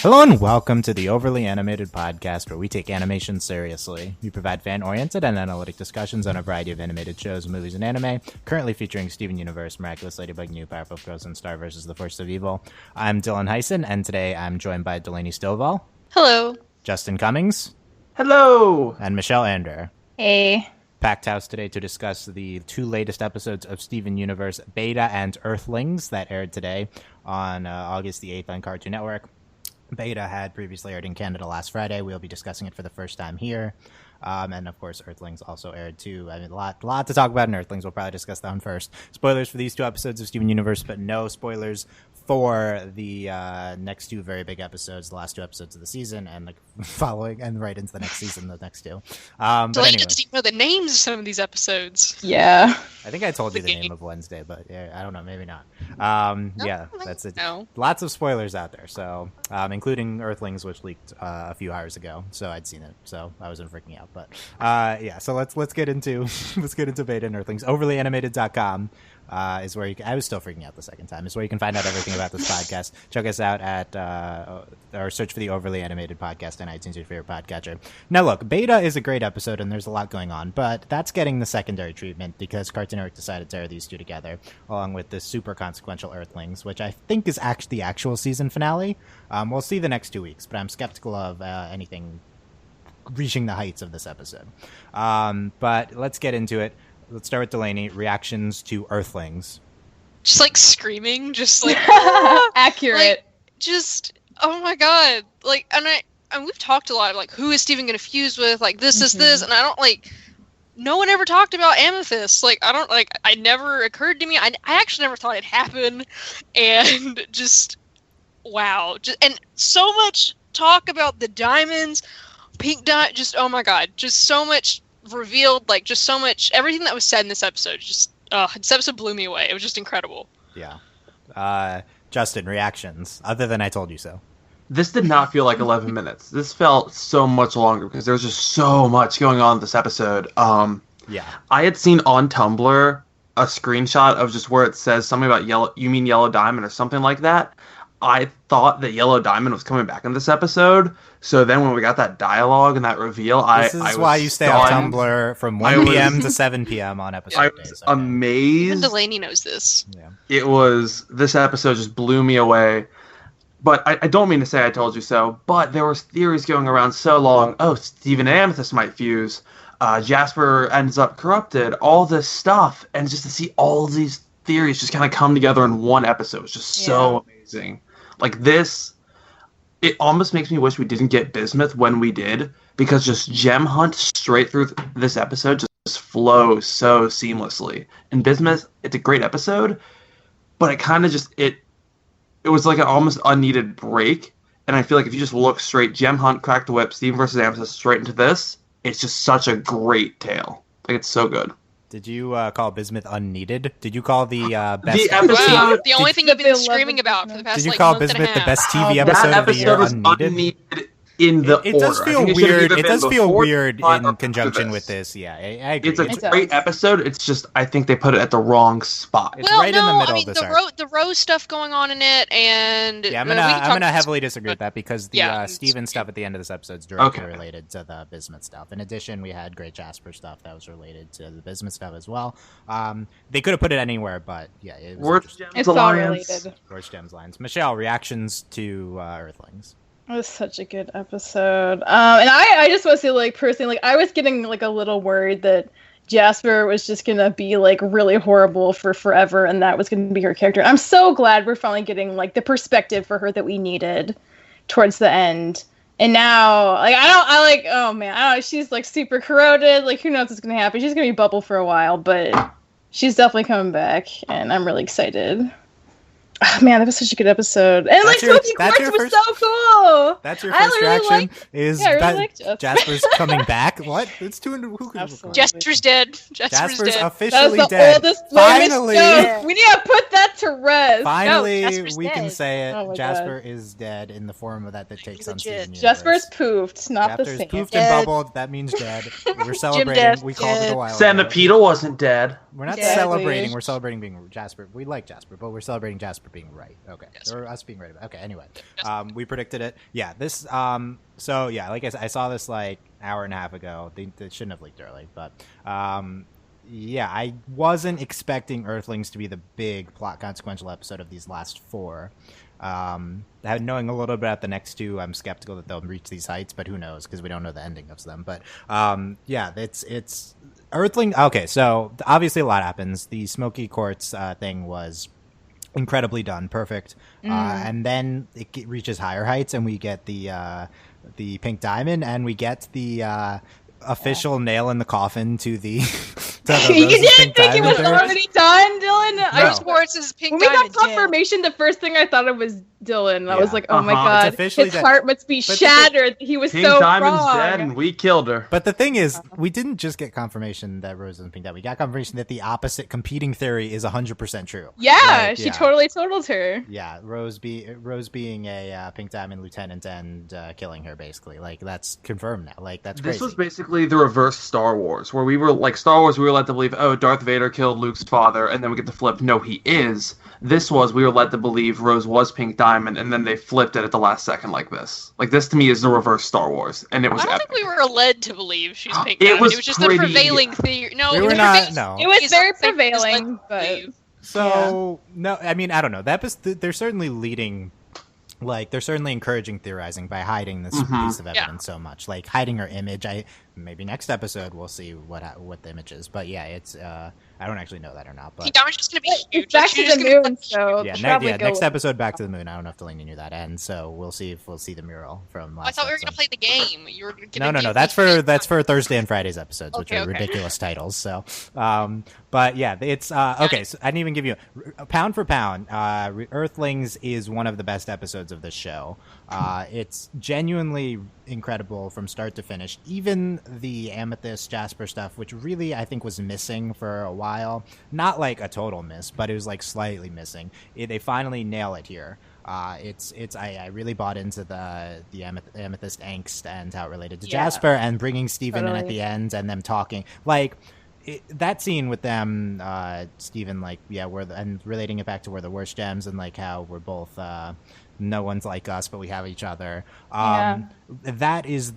Hello and welcome to the Overly Animated Podcast, where we take animation seriously. We provide fan-oriented and analytic discussions on a variety of animated shows, movies, and anime, currently featuring Steven Universe, Miraculous Ladybug, New Powerpuff Girls, and Star vs. the Force of Evil. I'm Dylan Hysen, and today I'm joined by Delaney Stovall. Hello. Justin Cummings. Hello. And Michelle Anderer. Hey. Packed house today to discuss the two latest episodes of Steven Universe, Beta and Earthlings, that aired today on August the 8th on Cartoon Network. Beta had previously aired in Canada last Friday. We'll be discussing it for the first time here. And, of course, Earthlings also aired, too. I mean, a lot to talk about in Earthlings. We'll probably discuss that one first. Spoilers for these two episodes of Steven Universe, but no spoilers for the next two very big episodes, the last two episodes of the season, and the following, and right into the next season, the next two. But anyway. Doesn't even know the names of some of these episodes. Yeah. I think I told you the name of Wednesday, but yeah, I don't know, maybe not. That's it. No. Lots of spoilers out there, so including Earthlings, which leaked a few hours ago, so I'd seen it, so I wasn't freaking out. But so let's get into Beta and Earthlings. Overlyanimated.com is where you can, I was still freaking out the second time, is where you can find out everything about this podcast. Check us out at or search for the Overly Animated Podcast on iTunes, your favorite podcatcher. Now look, Beta is a great episode and there's a lot going on, but that's getting the secondary treatment because Cartoon Network decided to air these two together along with this super consequential Earthlings, which I think is actually the actual season finale. We'll see the next 2 weeks, but I'm skeptical of anything reaching the heights of this episode. But let's get into it. Let's start with Delaney. Reactions to Earthlings. Just like screaming, just like accurate. Like, just oh my god! Like, and we've talked a lot of like who is Steven gonna fuse with? Like this is this, and I don't like. No one ever talked about Amethyst. Like I don't like. I never occurred to me. I actually never thought it'd happen, and just wow! And so much talk about the diamonds, pink dot. Just oh my god! Just so much revealed, like just so much, everything that was said in this episode, just this episode blew me away. It was just incredible. Yeah. Justin, reactions other than I told you so. This did not feel like 11 minutes. This felt so much longer because there was just so much going on in this episode. Yeah. I had seen on Tumblr a screenshot of just where it says something about Yellow Diamond or something like that. I thought that Yellow Diamond was coming back in this episode, so then when we got that dialogue and that reveal, This is why you stay on Tumblr from 1 p.m. to 7 p.m. on episode days. I was amazed. Even Delaney knows this. Yeah. This episode just blew me away. But I don't mean to say I told you so, but there was theories going around so long. Oh, Steven and Amethyst might fuse. Jasper ends up corrupted. All this stuff. And just to see all these theories just kind of come together in one episode was just so amazing. Like this, it almost makes me wish we didn't get Bismuth when we did, because just Gem Hunt straight through this episode just flows so seamlessly. And Bismuth, it's a great episode, but it kind of just, it was like an almost unneeded break. And I feel like if you just look straight, Gem Hunt, Crack the Whip, Steven versus Amethyst straight into this, it's just such a great tale. Like, it's so good. Did you call Bismuth unneeded? Did you call the best? The episode, wow, the only thing you've been screaming about for the past Did you call Bismuth the best TV episode of the year? That episode was unneeded in the order. It does feel weird. It does feel weird in conjunction with this. Yeah, I agree. It's a great episode. It's just I think they put it at the wrong spot. It's right in the middle of this arc. The Rose stuff going on in it, and yeah, I'm gonna heavily disagree with that because the Steven stuff at the end of this episode is directly related to the Bismuth stuff. In addition, we had great Jasper stuff that was related to the Bismuth stuff as well. They could have put it anywhere, but yeah, it was it's all related. Worst Gems Lines. Michelle, reactions to Earthlings. It was such a good episode. And I just want to say, like, personally, like, I was getting, like, a little worried that Jasper was just going to be, like, really horrible for forever, and that was going to be her character. I'm so glad we're finally getting, like, the perspective for her that we needed towards the end. And now, like, oh, man, I don't know, she's, like, super corroded. Like, who knows what's going to happen? She's going to be Bubble for a while, but she's definitely coming back, and I'm really excited. Oh, man, that was such a good episode. And like Sophie Quartz was so cool. That's your first reaction? Jasper's coming back? What? It's Jasper's dead. Jasper's officially dead. That was the oldest Finally. We need to put that to rest. Finally, we can say it. Oh Jasper is dead in the form of that takes on Steven Universe. Jasper's poofed, not the same. Jasper's poofed and bubbled. That means dead. We're celebrating. We called it a while ago. Centipede wasn't dead. We're not celebrating. We're celebrating being Jasper. We like Jasper, but we're celebrating Jasper being right. Okay, or us being right. Okay. Anyway, we predicted it. Yeah. This. So yeah, like I saw this like hour and a half ago. They shouldn't have leaked early, but yeah, I wasn't expecting Earthlings to be the big plot consequential episode of these last 4. Knowing a little bit about the next 2, I'm skeptical that they'll reach these heights, but who knows, because we don't know the ending of them. But yeah, it's Earthling. Okay, so obviously a lot happens. The Smoky Quartz thing was incredibly done, perfect, and then it reaches higher heights, and we get the pink diamond, and we get the official nail in the coffin to the you didn't think it was already done, Dylan? No. Quartz's pink when we got confirmation, the first thing I thought it was Dylan. I was like, oh my god, his heart must be shattered. He was so Diamond's wrong. Dead and we killed her. But the thing is, we didn't just get confirmation that Rose isn't pink diamond. We got confirmation that the opposite competing theory is 100% true. Yeah, she totally totaled her. Yeah, Rose being a pink diamond lieutenant and killing her, basically. Like, that's confirmed now. Like, that's crazy. This was basically the reverse Star Wars, where we were like Star Wars. We were led to believe, oh, Darth Vader killed Luke's father, and then we get the flip. No, he is. This was we were led to believe Rose was pink diamond, and then they flipped it at the last second like this. Like, this to me is the reverse Star Wars, and it was. I don't epic. think we were led to believe she's pink diamond. It was just the prevailing theory. No, we were not. No, it was very prevailing, but so no. I mean, I don't know. They're certainly leading. Like, they're certainly encouraging theorizing by hiding this piece of evidence so much. Like, hiding her image. Maybe next episode we'll see what the image is. But yeah, it's I don't actually know that or not. But pink diamond's just gonna be huge. It's back to the moon, so next episode back to the moon. I don't know if Delaney knew that, and so we'll see if we'll see the mural from last. I thought we were gonna play the game. You were gonna no. That's for Thursday and Friday's episodes, which are ridiculous titles. So, but yeah, it's okay. So I didn't even give you pound for pound. Earthlings is one of the best episodes of this show. It's genuinely incredible from start to finish. Even the Amethyst Jasper stuff, which really I think was missing for a while, not like a total miss, but it was like slightly missing. They finally nail it here. I really bought into the Amethyst angst and how it related to Jasper, and bringing Steven in at the end and them talking like. That scene with them, Steven, like, and relating it back to we're the worst gems, and like how we're both no one's like us, but we have each other. That is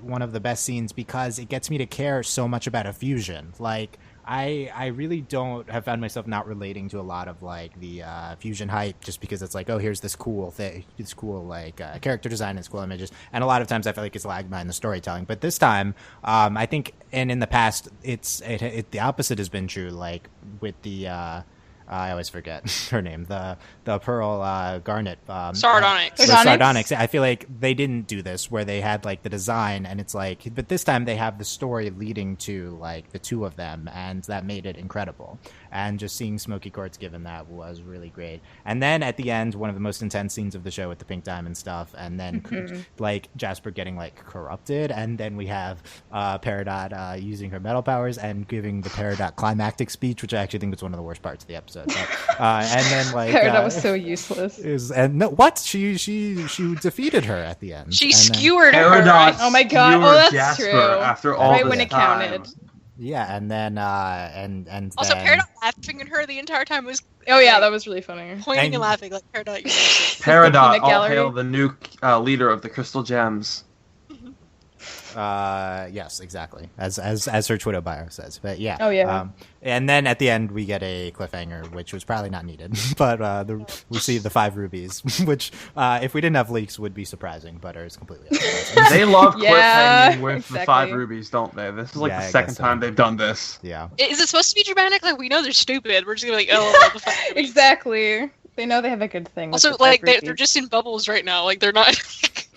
one of the best scenes because it gets me to care so much about a fusion. Like, I really don't have found myself not relating to a lot of like the fusion hype, just because it's like, oh, here's this cool thing, it's cool like character design, it's cool images, and a lot of times I feel like it's lagged behind the storytelling. But this time, I think, and in the past, the opposite has been true. Like with the I always forget her name. The Pearl Garnet. Sardonyx. Sardonyx. I feel like they didn't do this where they had like the design and it's like, but this time they have the story leading to like the two of them, and that made it incredible. And just seeing Smoky Quartz given that was really great. And then at the end, one of the most intense scenes of the show with the pink diamond stuff, and then like Jasper getting like corrupted, and then we have Peridot using her metal powers and giving the Peridot climactic speech, which I actually think was one of the worst parts of the episode. But, and then like Peridot was so useless. She defeated her at the end. She skewered her. Peridot oh my god! Oh, that's Jasper true. After all right this when it time. counted. Yeah, and then and also then... Peridot laughing at her the entire time was. Oh yeah, that was really funny. Pointing and laughing like Peridot. Peridot, all hail the new leader of the Crystal Gems. Yes, exactly. As her Twitter bio says. But yeah. Oh yeah. And then at the end we get a cliffhanger, which was probably not needed. But we see the 5 rubies, which if we didn't have leaks would be surprising, but it's completely unsurprising. They love cliffhanging with the 5 rubies, don't they? This is like the second time they've done this. Yeah. Is it supposed to be dramatic? Like, we know they're stupid. We're just gonna be like, oh, the 5 rubies. Exactly. They know they have a good thing. Also, like, they're just in bubbles right now. Like, they're not.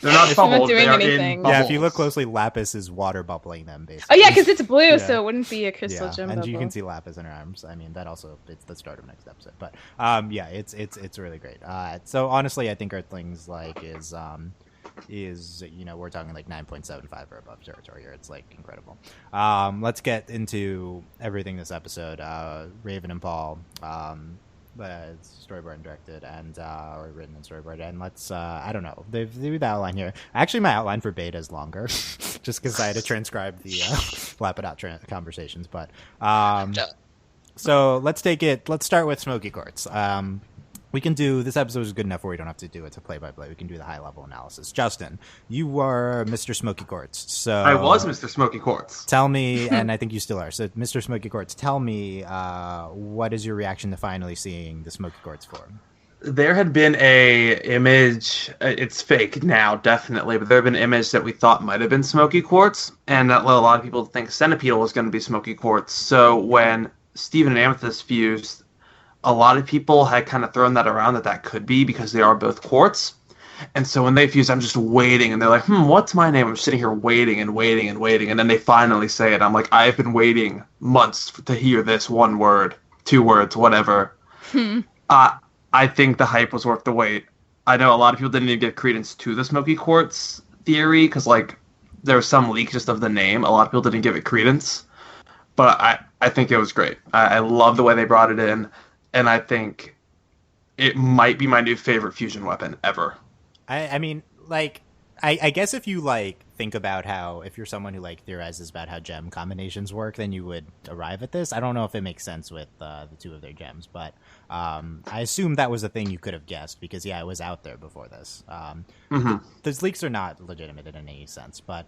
They're not bubbles. Doing they are anything. in bubbles. Yeah, if you look closely, Lapis is water bubbling them, basically. Oh yeah, because it's blue, so it wouldn't be a crystal gem and bubble. you can see Lapis in her arms. I mean, that also it's the start of next episode. But yeah, it's really great. So honestly, I think Earthlings like is we're talking like 9.75 or above territory here. It's like incredible. Let's get into everything this episode. Raven and Paul. Storyboard and directed and or written and storyboard, and let's I don't know, they've the outline here. Actually, my outline for beta is longer just because I had to transcribe the Lapidot conversations, but So let's start with Smoky Quartz. We can do, this episode is good enough where we don't have to do it to play-by-play. We can do the high-level analysis. Justin, you were Mr. Smoky Quartz. So I was Mr. Smoky Quartz. Tell me, and I think you still are, so Mr. Smoky Quartz, tell me, what is your reaction to finally seeing the Smoky Quartz form? There had been a image, it's fake now, definitely, but there had been an image that we thought might have been Smoky Quartz, and that led a lot of people to think Centipede was going to be Smoky Quartz. So when Steven and Amethyst fused, a lot of people had kind of thrown that around that could be because they are both quartz. And so when they fuse, I'm just waiting, and they're like, what's my name? I'm sitting here waiting and waiting and waiting, and then they finally say it. I'm like, I've been waiting months to hear this one word, 2 words, whatever. I think the hype was worth the wait. I know a lot of people didn't even give credence to the Smoky Quartz theory because, like, there was some leak just of the name. A lot of people didn't give it credence. But I think it was great. I love the way they brought it in. And I think it might be my new favorite fusion weapon ever. I mean, like, I guess if you, like, think about how, if you're someone who, like, theorizes about how gem combinations work, then you would arrive at this. I don't know if it makes sense with the 2 of their gems, but I assume that was a thing you could have guessed because, yeah, it was out there before this. Those leaks are not legitimate in any sense, but,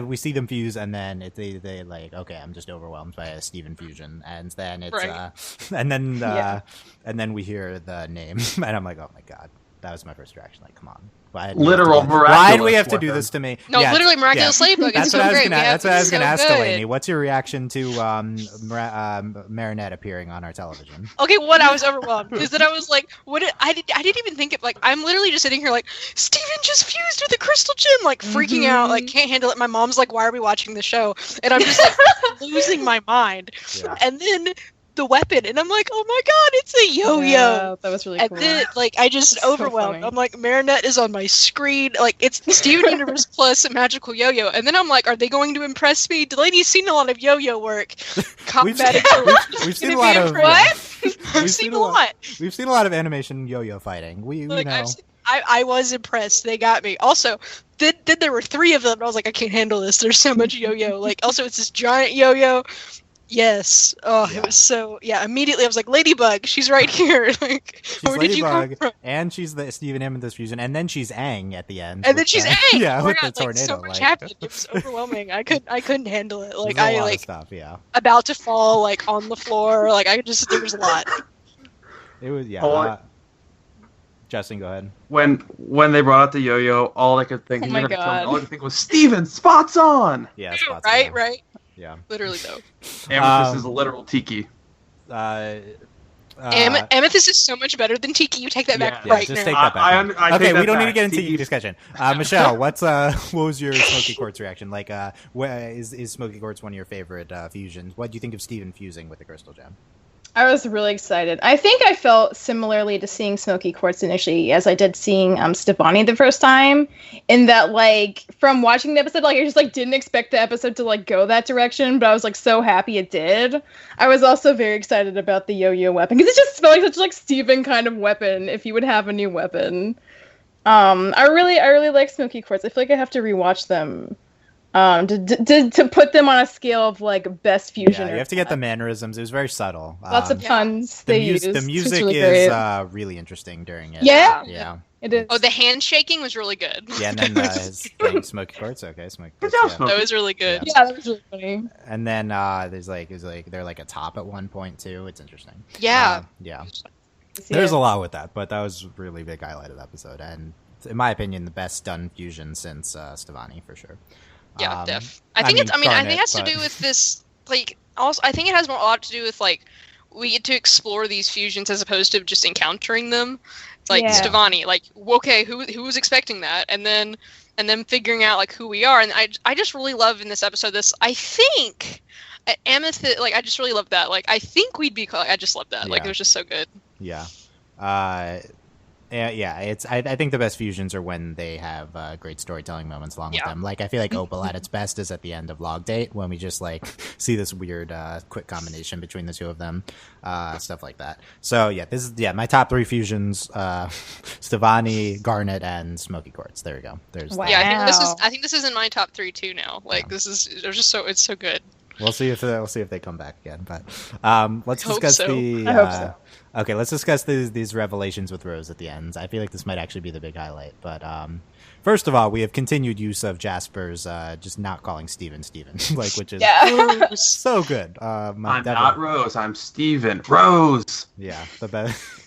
we see them fuse, and then they like, okay, I'm just overwhelmed by a Steven fusion, and then it's, Right. and then we hear the name, and I'm like, oh my god. That was my first reaction. Like, come on. Literal miraculous. Why do we have to do this to me? No, literally miraculous ladybug. It's so great. That's what I was going to ask Delaney. What's your reaction to Marinette appearing on our television? Okay, I was overwhelmed because then I was like, I didn't even think it. Like, I'm literally just sitting here like, Steven just fused with a crystal gem, like freaking out, like can't handle it. My mom's like, why are we watching the show? And I'm just like losing my mind. Yeah. And then the weapon, and I'm like, oh my god, it's a yo-yo. Yeah, that was really cool. And then, like, I just overwhelmed. So I'm like, Marinette is on my screen. Like, it's Steven Universe plus a magical yo-yo. And then I'm like, are they going to impress me? Delaney's seen a lot of yo-yo work. We've seen a lot of what? I've seen a lot. We've seen a lot of animation yo-yo fighting. We know. I was impressed. They got me. Also, then there were 3 of them. And I was like, I can't handle this. There's so much yo-yo. Like, also, it's this giant yo-yo. Yes. Oh, yeah. It was so... Yeah, immediately I was like, Ladybug, she's right here. Like, she's where did you come from? And she's the Steven Amethyst fusion, and then she's Aang at the end. And then she's Aang! Yeah, oh with God, the tornado. So much happened. It was overwhelming. I couldn't handle it. Like, a lot of stuff, yeah. About to fall, like, on the floor. Like, there was a lot. It was, yeah. Justin, go ahead. When they brought out the yo-yo, all I could think, all I could think was, Steven, spots on! Yeah, spots on. Right. Yeah. Literally, though. Amethyst is a literal tiki. Amethyst is so much better than Tiki. You take that back right just now. Take that back. Okay, we don't need to get into Tiki discussion. Michelle, what was your Smoky Quartz reaction? Like, is Smoky Quartz one of your favorite fusions? What do you think of Steven fusing with the crystal gem? I was really excited. I think I felt similarly to seeing Smoky Quartz initially as I did seeing Stovall the first time, in that, like, from watching the episode, like, I just, like, didn't expect the episode to, like, go that direction, but I was, like, so happy it did. I was also very excited about the yo-yo weapon, because it just felt like such, like, Steven kind of weapon, if he would have a new weapon. I really like Smoky Quartz. I feel like I have to rewatch them. To put them on a scale of, like, best fusion. Yeah, you have to get the mannerisms. It was very subtle. Lots of puns they used. The music is really interesting during it. Yeah. It is. Oh, the handshaking was really good. Yeah, and then his thing, Smoky Quartz. Okay, Smoky Quartz. Yeah. That was really good. Yeah, that was really funny. And then there's they're like a top at one point too. It's interesting. Yeah. Yeah. There's a lot with that, but that was really big highlight of the episode, and in my opinion, the best done fusion since Stovall for sure. Yeah, I think it has to do with this, like, also, I think it has a lot to do with, like, we get to explore these fusions as opposed to just encountering them. Like, Stovall, like, okay, who was expecting that? And then figuring out, like, who we are. And I just really love in this episode I think, Amethyst, like, I just really love that. Like, I think we'd be, I just love that. Yeah. Like, it was just so good. Yeah. I think the best fusions are when they have great storytelling moments along with them. Like, I feel like Opal at its best is at the end of Log Date, when we just, like, see this weird quick combination between the 2 of them, stuff like that. So this is my top 3 fusions: Stovall, Garnet, and Smoky Quartz. There we go. Wow. Yeah, I think this is in my top 3 too now. Like, it's so good. We'll see if they come back again. But let's discuss I hope so. Okay, let's discuss these revelations with Rose at the end. I feel like this might actually be the big highlight. But first of all, we have continued use of Jasper's just not calling Steven, like, which is so good. I'm not Rose. I'm Steven. Rose. Yeah, the best.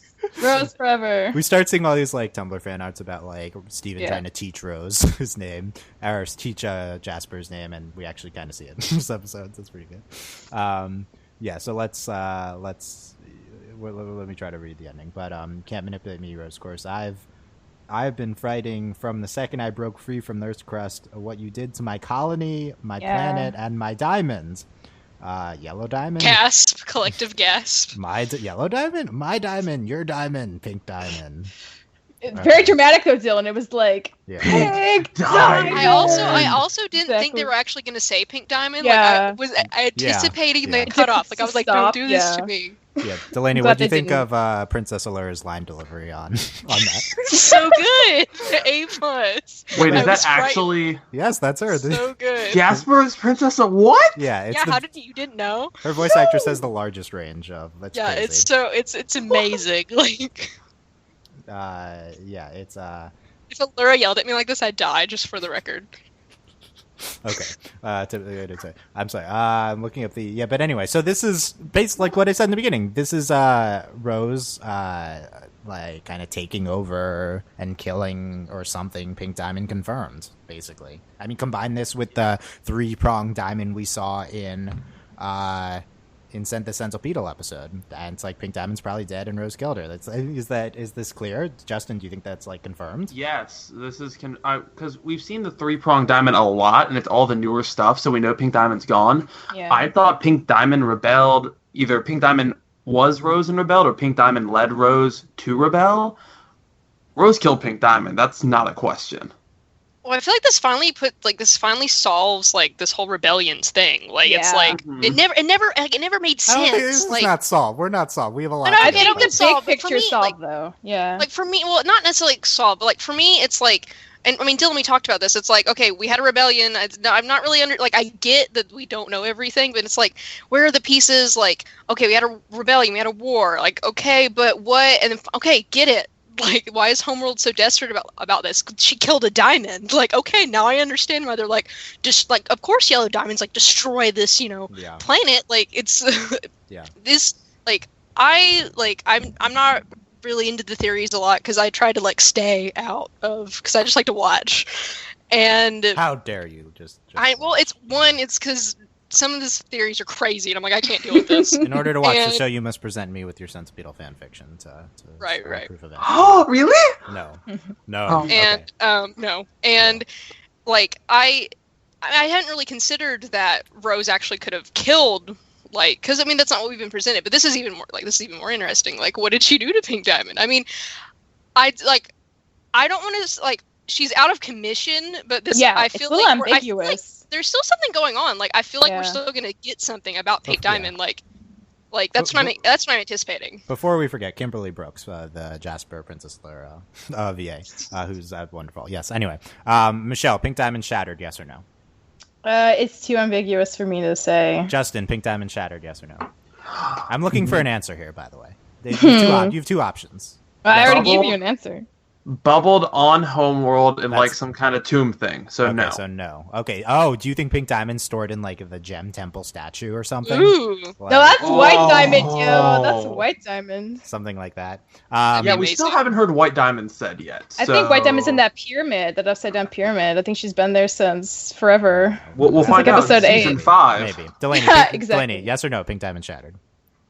Rose forever. We start seeing all these like Tumblr fan arts about like Steven trying to teach Rose his name, or teach Jasper's name, and we actually kind of see it in this episode. That's pretty good. So let's let me try to read the ending. But can't manipulate me, Rose. Of course, I've been fighting from the second I broke free from the Earth's crust. What you did to my colony, my planet, and my diamonds. Yellow diamond. Gasp. Collective gasp. Yellow diamond. My diamond. Your diamond. Pink diamond. It's very dramatic though, Dylan. It was like pink diamond. I also didn't think they were actually going to say pink diamond. Yeah. Like I anticipating the cutoff. Like I was like, don't do this to me. Yeah, Delaney, what do you think of Princess Allura's line delivery on that? So good. A+. Wait, is that actually? Right. Yes, that's her. So good. Jasper's Princess of what? Yeah, how did you didn't know? Her voice actress has the largest range of. That's crazy. It's amazing. Like. It's If Allura yelled at me like this, I'd die. Just for the record. Okay. I'm sorry. I'm looking up but anyway, so this is based like what I said in the beginning. This is Rose like kind of taking over and killing or something. Pink Diamond confirmed, basically. I mean, combine this with the 3-pronged diamond we saw in Sent the Centipedal episode, and it's like Pink Diamond's probably dead and Rose killed her. Is this clear? Justin, do you think that's like confirmed? Yes, this is because we've seen the 3-pronged diamond a lot, and it's all the newer stuff, so we know Pink Diamond's gone. Yeah. I thought Pink Diamond rebelled. Either Pink Diamond was Rose and rebelled, or Pink Diamond led Rose to rebel. Rose killed Pink Diamond. That's not a question. Well, I feel like this finally solves like this whole rebellions thing. Like it's like it never made sense. I don't think this is not solved. We're not solved. We have a lot. I think the big picture solved though. Yeah. Like for me, well, not necessarily solved, but like for me, it's like, and I mean, Dylan, we talked about this. It's like, okay, we had a rebellion. I'm not really I get that we don't know everything, but it's like, where are the pieces? Like, okay, we had a rebellion, we had a war. Like, okay, but what? And then, okay, get it. Like, why is Homeworld so desperate about this? She killed a diamond. Like, okay, now I understand why they're like, just like, of course, Yellow Diamond's like destroy this, planet. Like, it's this. Like, I'm not really into the theories a lot because I try to like stay out of because I just like to watch. And how dare you? It's because some of these theories are crazy, and I'm like, I can't deal with this. In order to watch the show, you must present me with your Centipedal fan fiction to right. proof of it. Oh, really? No. Oh. And no, and like I hadn't really considered that Rose actually could have killed. Like, because I mean that's not what we've been presented, but this is even more interesting. Like, what did she do to Pink Diamond? I mean, I don't want to like. She's out of commission, but this I feel like ambiguous. There's still something going on. Like I feel like we're still gonna get something about Pink Diamond. Like that's what I'm anticipating. Before we forget, Kimberly Brooks, the Jasper Princess Allura VA, who's wonderful. Yes. Anyway, Michelle, Pink Diamond shattered? Yes or no? It's too ambiguous for me to say. Justin, Pink Diamond shattered? Yes or no? I'm looking for an answer here. By the way, you have two options. I already gave you an answer. Bubbled on Homeworld in like some kind of tomb thing. So no. So no. Okay. Oh, do you think Pink Diamond's stored in like the Gem Temple statue or something? Ooh. Like, no, that's White Diamond, yo. That's White Diamond. Something like that. We still haven't heard White Diamond said yet. I think White Diamond's in that pyramid, that upside down pyramid. I think she's been there since forever. We'll find out in season 5. Maybe. Delaney, Delaney, yes or no? Pink Diamond shattered.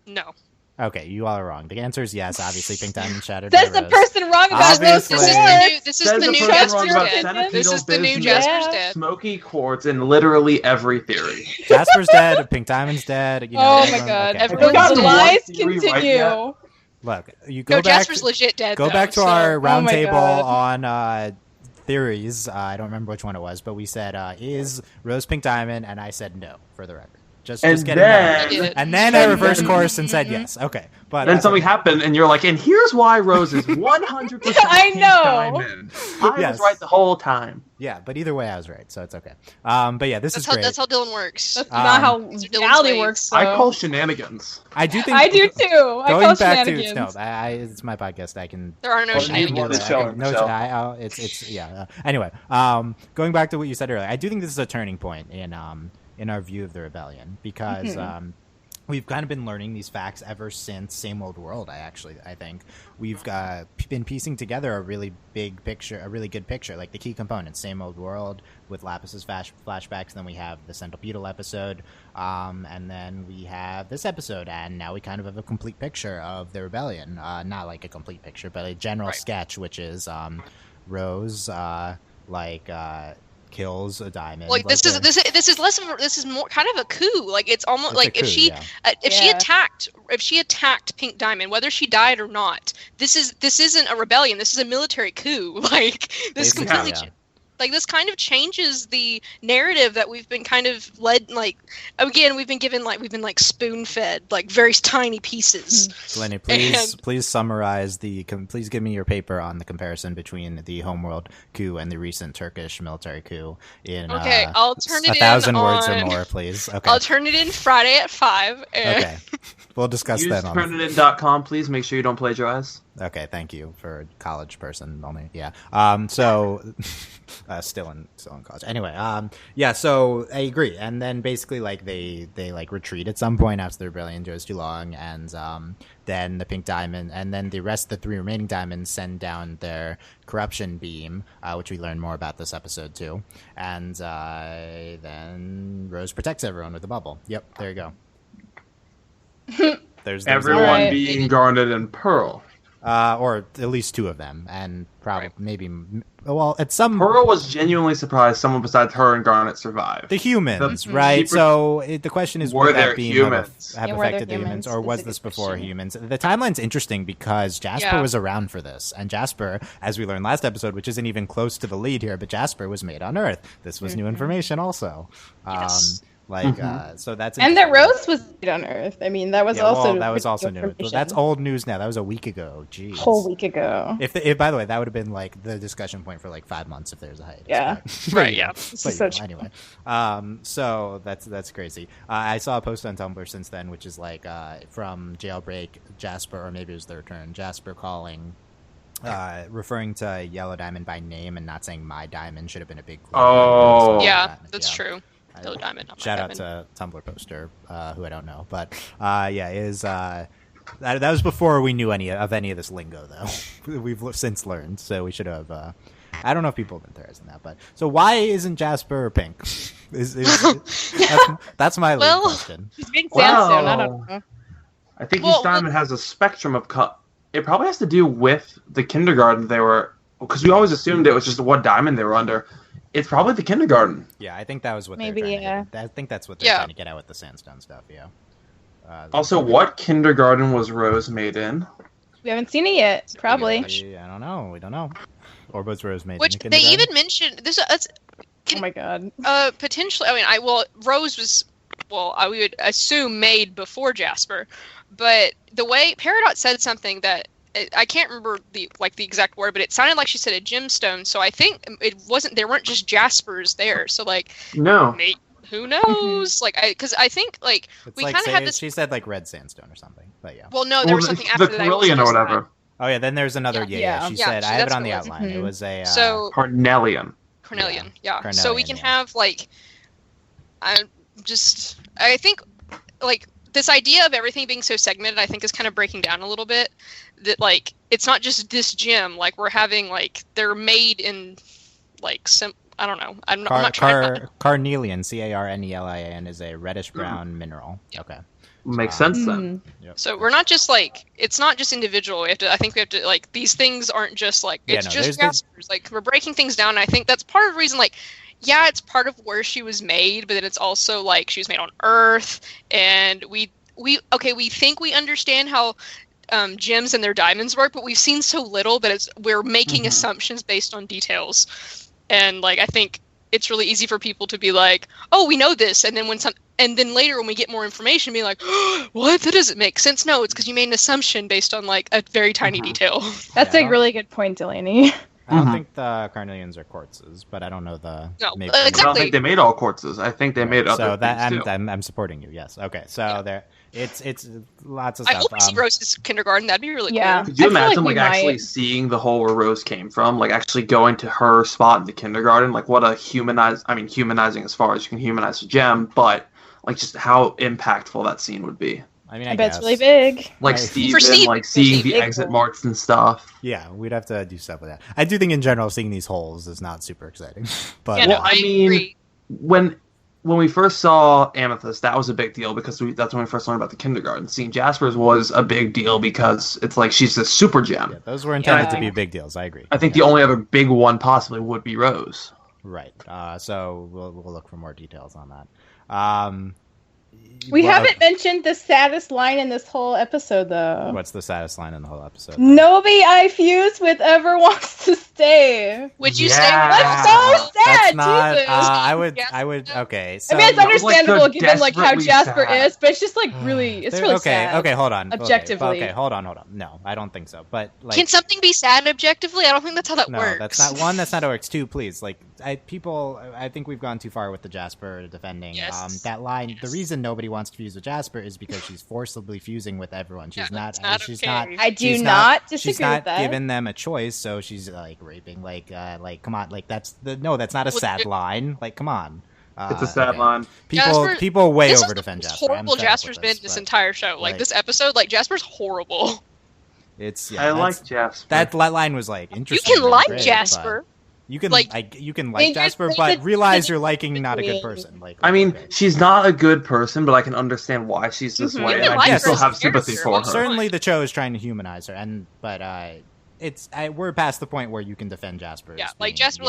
No. Okay, you all are wrong. The answer is yes. Obviously, Pink Diamond shattered. That's the person wrong about this. This is the new Jasper's dead. This is the new Jasper's dead. Smoky quartz in literally every theory. Jasper's dead. Pink Diamond's dead. Oh my god! Everyone's lies continue. Look, you go back. Jasper's legit dead. Go back to our roundtable on theories. I don't remember which one it was, but we said is Rose Pink Diamond, and I said no for the record. Just get it known. And then I reversed course and said yes. Okay, but then something happened, and you're like, and here's why Rose is 100%. I know. I was right the whole time. Yeah, but either way, I was right, so it's okay. But yeah, this is great. That's how Dylan works. That's not how reality works. So. I call shenanigans. I do think I do too. I call shenanigans. It's my podcast. I can. There are no shenanigans. Anyway, going back to what you said earlier, I do think this is a turning point in our view of the rebellion because. We've kind of been learning these facts ever since Same Old World. I think we've been piecing together a really big picture, a really good picture, like the key components. Same Old World with Lapis's flashbacks. Then we have the centipedal episode, and then we have this episode, and now we kind of have a complete picture of the rebellion. Not like a complete picture, but a general sketch, which is Rose, kills a diamond. Like this is less of this is more kind of a coup. Like it's almost like if she attacked Pink Diamond, whether she died or not, this isn't a rebellion. This is a military coup. Like this completely. Like this kind of changes the narrative that we've been kind of led. Like again, we've been spoon fed like very tiny pieces. Delaney, please summarize please give me your paper on the comparison between the homeworld coup and the recent Turkish military coup in I'll turn it 1,000 words or more, please. Okay, I'll turn it in Friday at 5. Okay, we'll discuss that. Use turnitin.com, please. Make sure you don't plagiarize. Okay, thank you for a college person only. Yeah. So still in college. Anyway, so I agree. And then basically like they like retreat at some point after the rebellion goes too long, and then the Pink Diamond and then the rest of the 3 remaining diamonds send down their corruption beam, which we learn more about this episode too. And then Rose protects everyone with the bubble. Yep, there you go. There's everyone being Garnet and Pearl. Or at least 2 of them, and probably maybe. Well, at some. Pearl was genuinely surprised someone besides her and Garnet survived. The humans, right? So the question is, would that beam have affected the humans, or was this before humans? The timeline's interesting because Jasper was around for this, and Jasper, as we learned last episode, which isn't even close to the lead here, but Jasper was made on Earth. This was new information, also. Yes. So that's and that Rose was on Earth. I mean, that was also new. That's old news now. That was a week ago. Jeez, whole week ago. If by the way, that would have been like the discussion point for like 5 months if there's a hiatus. Yeah, right. Yeah. Anyway, so that's crazy. I saw a post on Tumblr since then, which is like from Jailbreak Jasper, or maybe it was the Return Jasper calling. Referring to Yellow Diamond by name and not saying my diamond should have been a big. Oh, yeah, that's true. Yellow Diamond. Shout out to Tumblr poster, who I don't know, but that was before we knew any of this lingo, though. We've since learned, so we should have. I don't know if people have been theorizing that, but so why isn't Jasper pink? That's my lead question. She's being sandstone. I don't know. I think each diamond has a spectrum of cut. It probably has to do with the kindergarten they were, because we always assumed it was just what diamond they were under. It's probably the kindergarten. Yeah, I think that was what they're trying to get. I think that's what they're trying to get at with the sandstone stuff, yeah. Also, what kindergarten was Rose made in? We haven't seen it yet, probably. I don't know. We don't know. Or was Rose made in the they even mentioned... oh my god. Potentially, Rose was... we would assume made before Jasper. But the way... Peridot said something that... I can't remember the exact word, but it sounded like she said a gemstone. So I think it wasn't. There weren't just Jaspers there. So no, who knows? Because I think we kind of had this. She said red sandstone or something. But yeah. Well, no, there was something after that. The Carillion or whatever. That. Oh yeah, then there's another. Yeah. She said I have it on the outline. Mm-hmm. It was a Carnelian. Yeah. Carnelian, so we can have I think this idea of everything being so segmented, I think, is kind of breaking down a little bit. That it's not just this gem. We're having they're made in I don't know. I'm not trying. Carnelian, Carnelian, is a reddish brown mineral. Okay, makes sense then. Yep. So we're not just it's not just individual. I think we have to these things aren't just just Jaspers. We're breaking things down. And I think that's part of the reason. Yeah, it's part of where she was made, but then it's also she was made on Earth, and we think we understand how gems and their diamonds work, but we've seen so little that we're making assumptions based on details, and I think it's really easy for people to be like, oh, we know this, and then later when we get more information, be like, oh, what? That doesn't make sense. No, it's because you made an assumption based on like a very tiny detail. That's a really good point, Delaney. I don't think the carnelians are quartzes, but I don't know the. No, I don't think they made all quartzes. I think they made other so that things too. I'm supporting you. Yes. Okay. So there, it's lots of stuff. I hope we see Rose's kindergarten. That'd be really cool. Could you imagine like actually seeing the hole where Rose came from? Like actually going to her spot in the kindergarten? Like what a humanizing as far as you can humanize a gem, but like just how impactful that scene would be. I mean, I bet it's really big. Like Steve, like seeing the exit marks and stuff. Yeah, we'd have to do stuff with that. I do think in general seeing these holes is not super exciting. But yeah, no, I agree. When we first saw Amethyst, that was a big deal because that's when we first learned about the kindergarten. Seeing Jasper's was a big deal because it's like she's a super gem. Yeah, those were intended to be big deals. I agree. I think the only other big one possibly would be Rose. Right. So we'll look for more details on that. We haven't mentioned the saddest line in this whole episode, though. What's the saddest line in the whole episode? Nobody I fuse with ever wants to stay. Would you stay? That's so sad. That's not. Jesus. I would. Okay. So, I mean, it's understandable like given like how Jasper sad. is, but it's just like really, it's really sad. Okay. Hold on. Objectively. Okay. Hold on. No, I don't think so. But like, can something be sad objectively? I don't think that's how that no, works. that's not one. That's not how it works. Two, please. Like, I think we've gone too far with the Jasper defending. Yes. That line. Yes. The reason nobody wants to fuse with Jasper is because she's forcibly fusing with everyone. She's not. She's okay. not. I do not disagree She's not with that. giving them a choice, so she's like raping. Like come on. Like that's not a sad line. Like come on. It's a sad line. People way over defend Jasper. Horrible Jasper's been this entire show. Like this episode, like Jasper's horrible. I like Jasper. That line was like interesting. You can like Jasper. You can like Jasper, but realize you're liking not a good person. Like I mean, she's not a good person, but I can understand why she's this way, and I still have sympathy for her. Certainly, the show is trying to humanize her, but we're past the point where you can defend Jasper. Yeah, like Jasper,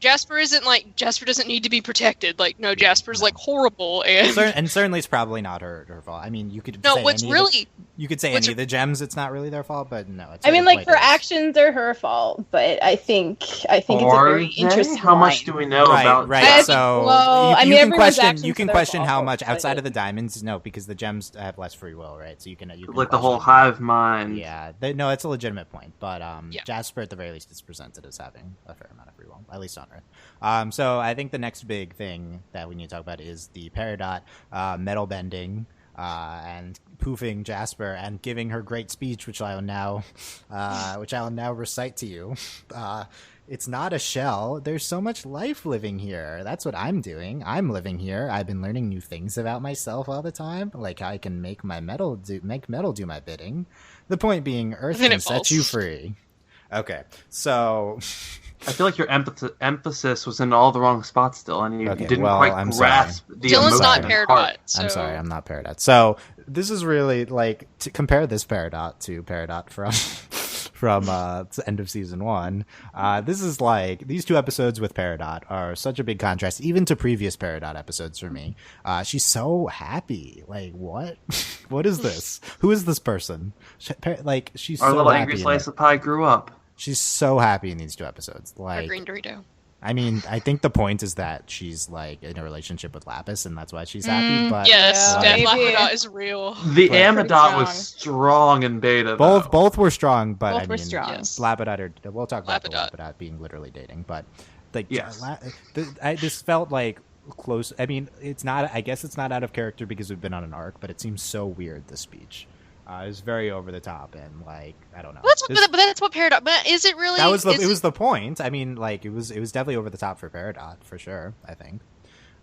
Jasper isn't like Jasper doesn't need to be protected. Like no, Jasper's like horrible, and certainly it's probably not her fault. I mean, you could say any of the gems, it's not really their fault, but no, it's. I mean, like her actions are her fault, but I think it's a very interesting. How much do we know about? Right. So you can question how much outside of the diamonds. No, because the gems have less free will, right? So you can like the whole hive mind. Yeah, no, it's a legitimate point. But Jasper, at the very least, is presented as having a fair amount of free will, at least on Earth. So I think the next big thing that we need to talk about is the Peridot metal bending and poofing Jasper and giving her great speech, which I will now recite to you. It's not a shell. There's so much life living here. That's what I'm doing. I'm living here. I've been learning new things about myself all the time. Like I can make metal do my bidding. The point being, Earth can set you free. Okay, so I feel like your emphasis was in all the wrong spots still, and you didn't quite grasp the emotion. Dylan's not Peridot. So. I'm sorry, I'm not Peridot. So this is really like to compare this Peridot to Peridot from the end of season 1. This is like these two episodes with Peridot are such a big contrast, even to previous Peridot episodes for me. She's so happy. Like what? What is this? Who is this person? Like she's our so little happy angry slice of pie grew up. She's so happy in these two episodes. Like our green Dorito. I mean, I think the point is that she's like in a relationship with Lapis, and that's why she's happy. But yes, Lapidot is real. The Amidot was strong in beta. Both were strong, but both were strong. Yes. Lapidot, we'll talk about Lapidot being literally dating, but like this felt like close. I mean, it's not. I guess it's not out of character because we've been on an arc, but it seems so weird. The speech. It was very over the top and like I don't know. But that's what Peridot. But is it really? It was the point. I mean, like it was definitely over the top for Peridot for sure. I think.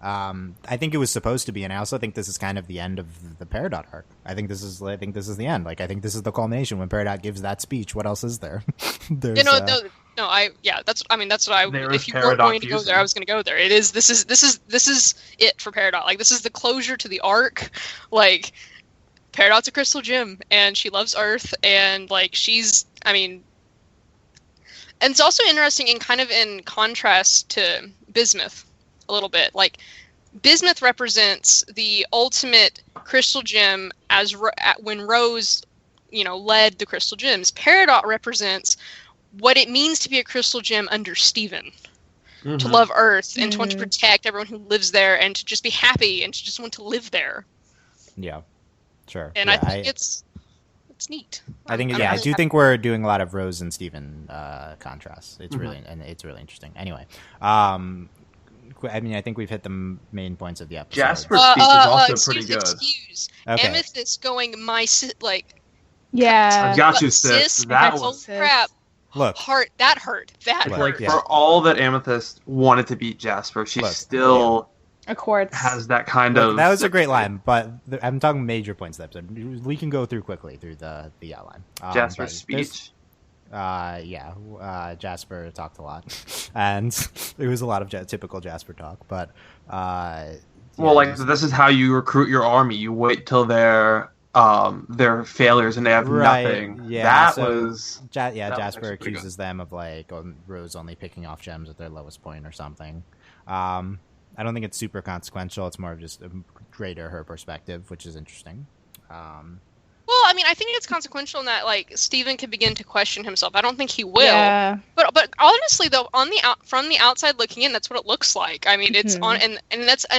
I think it was supposed to be, and I also think this is kind of the end of the Peridot arc. I think this is the end. Like I think this is the culmination when Peridot gives that speech. What else is there? That's what I. If you weren't going to go there, I was going to go there. It is. This is it for Peridot. Like this is the closure to the arc. Like. Peridot's a crystal gem, and she loves Earth, and like and it's also interesting and kind of in contrast to Bismuth a little bit. Like Bismuth represents the ultimate crystal gem when Rose, led the crystal gems. Peridot represents what it means to be a crystal gem under Steven. to love Earth and to want to protect everyone who lives there and to just be happy and to just want to live there. Yeah, sure. And yeah, I think it's neat. I think I do think we're doing a lot of Rose and Steven contrasts. It's really interesting. Anyway, I mean, I think we've hit the main points of the episode. Jasper's speech is also pretty good. Okay. Amethyst going, yeah. I got you, sis. That was crap. Look, that hurt. For all that Amethyst wanted to beat Jasper, she still has that kind of. That was a great line, but I'm talking major points of the episode. We can go through quickly through the outline. Jasper's speech. Jasper talked a lot, and it was a lot of typical Jasper talk. But this is how you recruit your army. You wait till they're failures and they have nothing. Yeah, Jasper accuses them of Rose only picking off gems at their lowest point or something. I don't think it's super consequential. It's more of just a greater her perspective, which is interesting. Well, I mean, I think it's consequential in that Steven could begin to question himself. I don't think he will. Yeah. But honestly, though, from the outside looking in, that's what it looks like. I mean, it's on and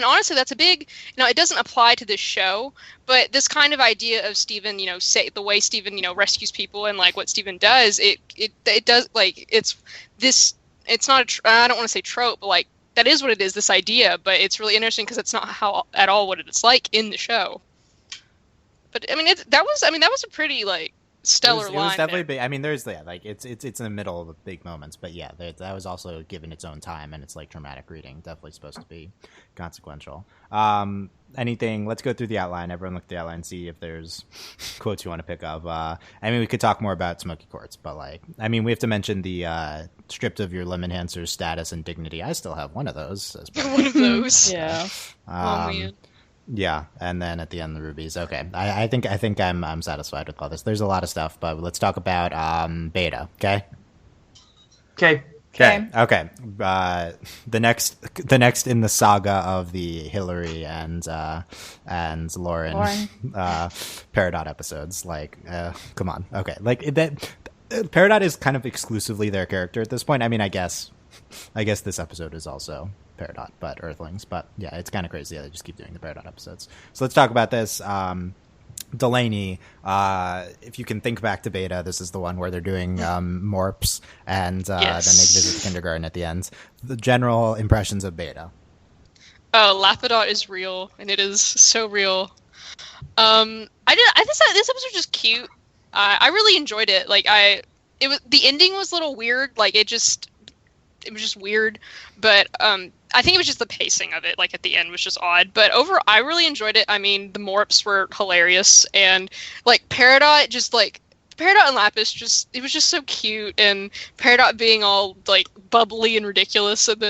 honestly, that's a big. It doesn't apply to this show, but this kind of idea of Steven, say the way Steven, rescues people and what Steven does, it does it's this. It's not I don't want to say trope, but that is what it is. This idea, but it's really interesting because it's not at all what it's like in the show. But I mean, that was a pretty stellar line. It was definitely big. I mean, there's it's in the middle of the big moments, but yeah, that was also given its own time, and it's dramatic reading. Definitely supposed to be consequential. Anything? Let's go through the outline. Everyone look at the outline, see if there's quotes you want to pick up. I mean, we could talk more about Smoky Quartz, but we have to mention the stripped of your limb enhancer's status and dignity. I still have one of those. One of those. Yeah. Oh man. Yeah, and then at the end the rubies. Okay, I think I'm satisfied with all this. There's a lot of stuff, but let's talk about Beta. Okay. The next in the saga of the Hillary and Lauren Peridot episodes. Come on. Okay, that Peridot is kind of exclusively their character at this point. I mean, I guess this episode is also Peridot, but Earthlings. But yeah, it's kind of crazy. They just keep doing the Peridot episodes. So let's talk about this. Delaney, if you can think back to Beta, this is the one where they're doing morphs and then they visit the kindergarten at the end. The general impressions of Beta. Lapidot is real, and it is so real. I thought this episode was just cute. I really enjoyed it. The ending was a little weird. It was just weird, but I think it was just the pacing of it. At the end was just odd, but overall, I really enjoyed it. I mean, the morphs were hilarious, and Peridot Peridot and Lapis it was just so cute, and Peridot being all bubbly and ridiculous, and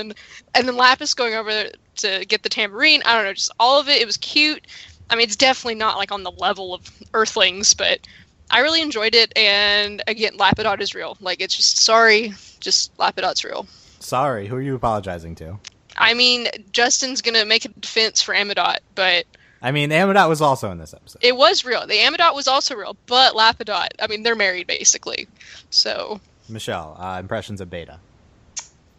then Lapis going over to get the tambourine. I don't know, just all of it. It was cute. I mean, it's definitely not on the level of Earthlings, but I really enjoyed it. And again, Lapidot is real. It's just Lapidot's real. Sorry, who are you apologizing to? I mean, Justin's gonna make a defense for Amidot, but I mean, Amidot was also in this episode. It was real. The Amidot was also real, but Lapidot, I mean, they're married basically. So Michelle, impressions of Beta.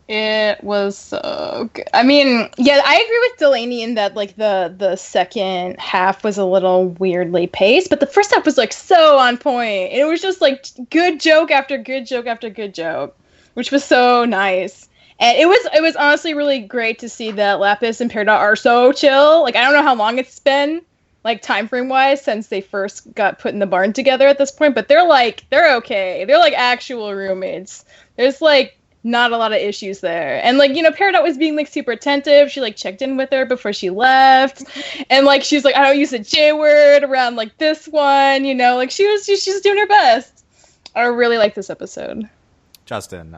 It was so good. I mean, yeah, I agree with Delaney in that the second half was a little weirdly paced, but the first half was so on point. It was just good joke after good joke after good joke, which was so nice. And it was honestly really great to see that Lapis and Peridot are so chill. I don't know how long it's been, time frame wise, since they first got put in the barn together at this point, but they're okay. They're actual roommates. There's not a lot of issues there. And Peridot was being super attentive. She checked in with her before she left. And she's I don't use the J word around this one, she's doing her best. I really like this episode. Justin,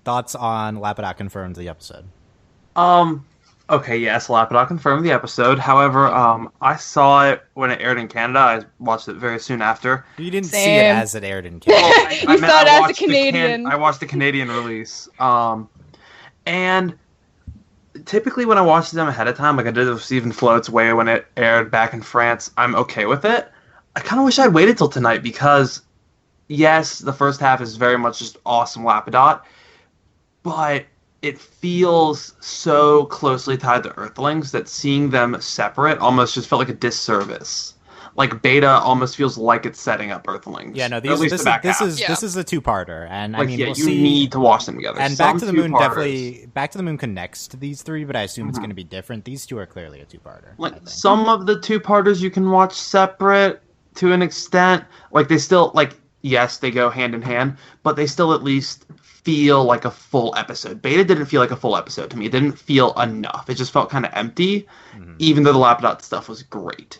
thoughts on Lapidot confirmed the episode? Okay, yes, Lapidot confirmed the episode. However, I saw it when it aired in Canada. I watched it very soon after. You didn't see it as it aired in Canada. I saw it as a Canadian. I watched the Canadian release. And typically when I watch them ahead of time, I did with Stephen Float's Way when it aired back in France, I'm okay with it. I kind of wish I'd waited till tonight because, yes, the first half is very much just awesome Lapidot, but it feels so closely tied to Earthlings that seeing them separate almost just felt like a disservice. Like Beta almost feels like it's setting up Earthlings. Yeah, no, this is a two-parter, and like, I mean, you need to watch them together. And Back to the Moon connects to these three, but I assume it's going to be different. These two are clearly a two-parter. Like some of the two-parters you can watch separate to an extent. Like they still yes, they go hand in hand, but they still at least feel like a full episode. Beta didn't feel like a full episode to me. It didn't feel enough. It just felt kind of empty, even though the Lapidot stuff was great.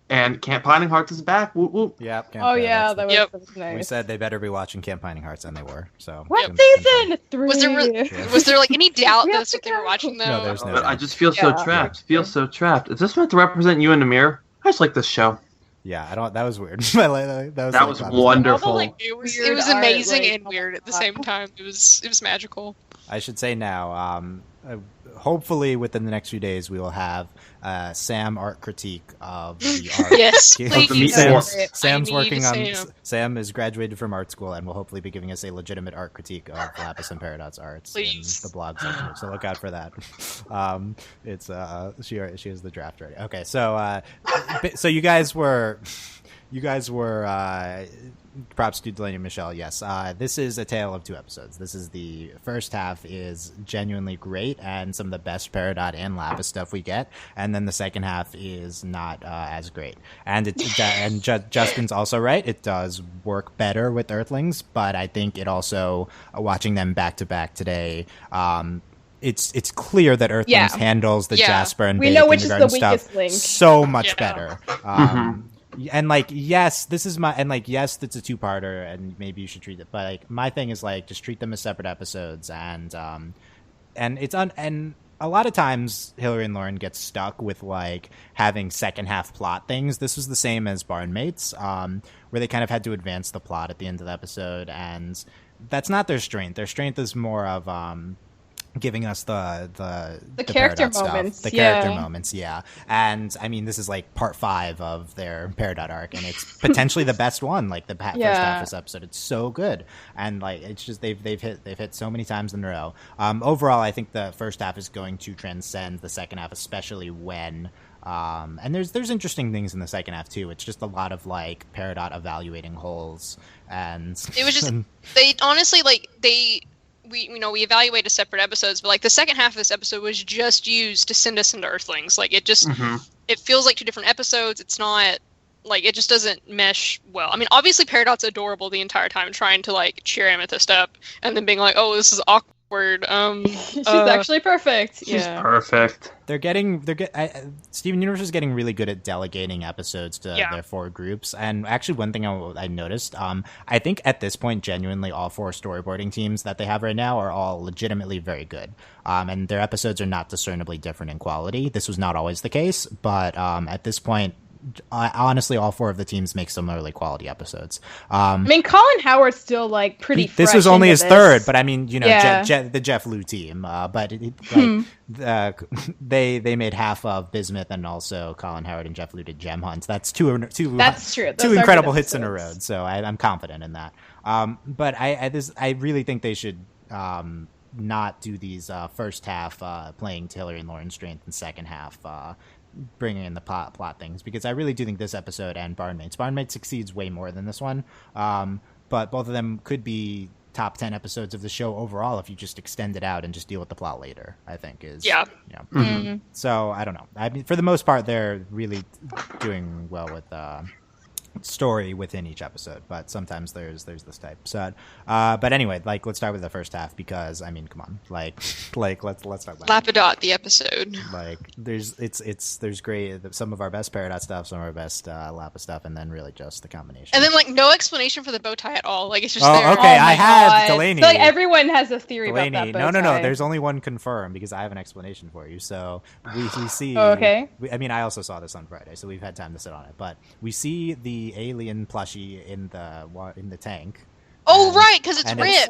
And Camp Pining Hearts is back. Whoop, whoop. Yep. That was nice. We said they better be watching Camp Pining Hearts, and they were. So what season? 3. Was there like any doubt that's what they were watching though? No, there's no doubt. I just feel so trapped. Is this meant to represent you in the mirror? I just like this show. Yeah, I don't. That was weird. that was wonderful. It was amazing and weird at the same time. It was magical. I should say now. Hopefully, within the next few days, we will have Sam art critique of the art. Yes, please. Sam's working on. Sam is graduated from art school and will hopefully be giving us a legitimate art critique of Lapis and Paradox Arts in the blog section. So look out for that. It's she has the draft ready. Okay, so you guys were. Props to Delaney and Michelle. Yes, this is a tale of two episodes. This is the first half is genuinely great and some of the best Peridot and Lapis stuff we get, and then the second half is not as great. And Justin's also right. It does work better with Earthlings, but I think it also watching them back to back today. It's clear that Earthlings handles the Jasper and Beta Kindergarten stuff so much better. And yes, it's a two-parter, and maybe you should treat it. But my thing is just treat them as separate episodes, and a lot of times Hillary and Lauren get stuck with having second half plot things. This was the same as Barnmates, where they kind of had to advance the plot at the end of the episode, and that's not their strength. Their strength is more of giving us the character moments. Character moments, and I mean, this is part 5 of their Peridot arc, and it's potentially the best one. The first half of this episode, it's so good, and it's just they've hit so many times in a row. Overall, I think the first half is going to transcend the second half, especially when. And there's interesting things in the second half too. It's just a lot of Peridot evaluating holes, and it was just they honestly we evaluated separate episodes, but the second half of this episode was just used to send us into Earthlings. It just it feels like two different episodes. It's not it just doesn't mesh well. I mean, obviously Peridot's adorable the entire time, trying to cheer Amethyst up, and then being oh, this is awkward. She's actually perfect. She's perfect. Steven Universe is getting really good at delegating episodes to their 4 groups. And actually, one thing I noticed, I think at this point, genuinely all 4 storyboarding teams that they have right now are all legitimately very good. And their episodes are not discernibly different in quality. This was not always the case, but at this point, honestly, all 4 of the teams make similarly quality episodes. I mean, Colin Howard's still pretty. This was only his third, but I mean, the Jeff Liu team. But they made half of Bismuth, and also Colin Howard and Jeff Liu did Gem Hunts. That's two. That's true. Two incredible hits in a row. So I'm confident in that. But I really think they should. Not do these first half playing to Hillary and Lauren's strength, and second half bringing in the plot things, because I really do think this episode and Barnmates succeeds way more than this one, but both of them could be top 10 episodes of the show overall if you just extend it out and just deal with the plot later. I think is So I don't know. I mean, for the most part, they're really doing well with story within each episode, but sometimes there's this type. So, but anyway, let's start with the first half, because I mean, come on, let's talk about Lapidot the episode. There's great, some of our best Peridot stuff, some of our best Lapis stuff, and then really just the combination. And then no explanation for the bow tie at all. It's just there. Okay, I had Delaney. So, everyone has a theory about that bow tie. No. There's only one confirmed, because I have an explanation for you. So we see. Okay. I mean, I also saw this on Friday, so we've had time to sit on it. But we see the alien plushie in the tank. Oh, right, because it's ripped.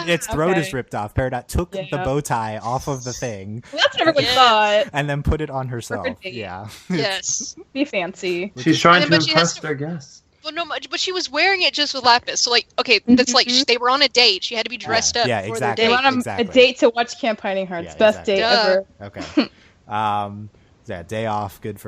Its throat is ripped off. Peridot took the bow tie off of the thing. Well, that's what everyone thought. And then put it on herself. Yeah. Yes. Be fancy. She's trying to impress their guests. Well, no, but she was wearing it just with Lapis. So, like, okay, that's like they were on a date. She had to be dressed up for the date. They went on a date to watch Campaigning Hearts. Best date ever. Okay. Day off. Good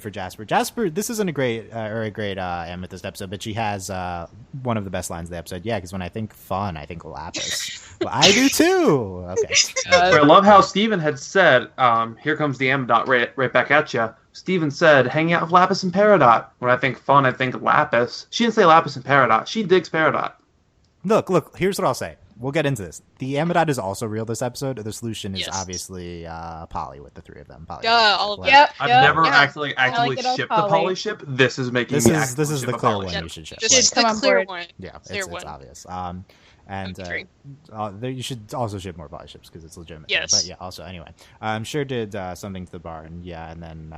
for Jasper. Jasper, this isn't a great Amethyst episode, but she has one of the best lines of the episode. Yeah, because when I think fun, I think Lapis. Well, I do too. Okay. I love how Steven had said, "Here comes the Amidot right back at you." Steven said, "Hanging out with Lapis and Peridot. When I think fun, I think Lapis." She didn't say Lapis and Peridot. She digs Peridot. Look. Here's what I'll say. We'll get into this. The Amidot is also real this episode. The solution is obviously Poly with the three of them. All of them. Yep. I've never actually shipped the Poly ship. This is making this is the clear one you should ship. This is the clear one. Yeah, it's obvious. And you should also ship more Poly ships because it's legitimate. Yes. But yeah, also, anyway. I'm sure did something to the barn. Yeah, and then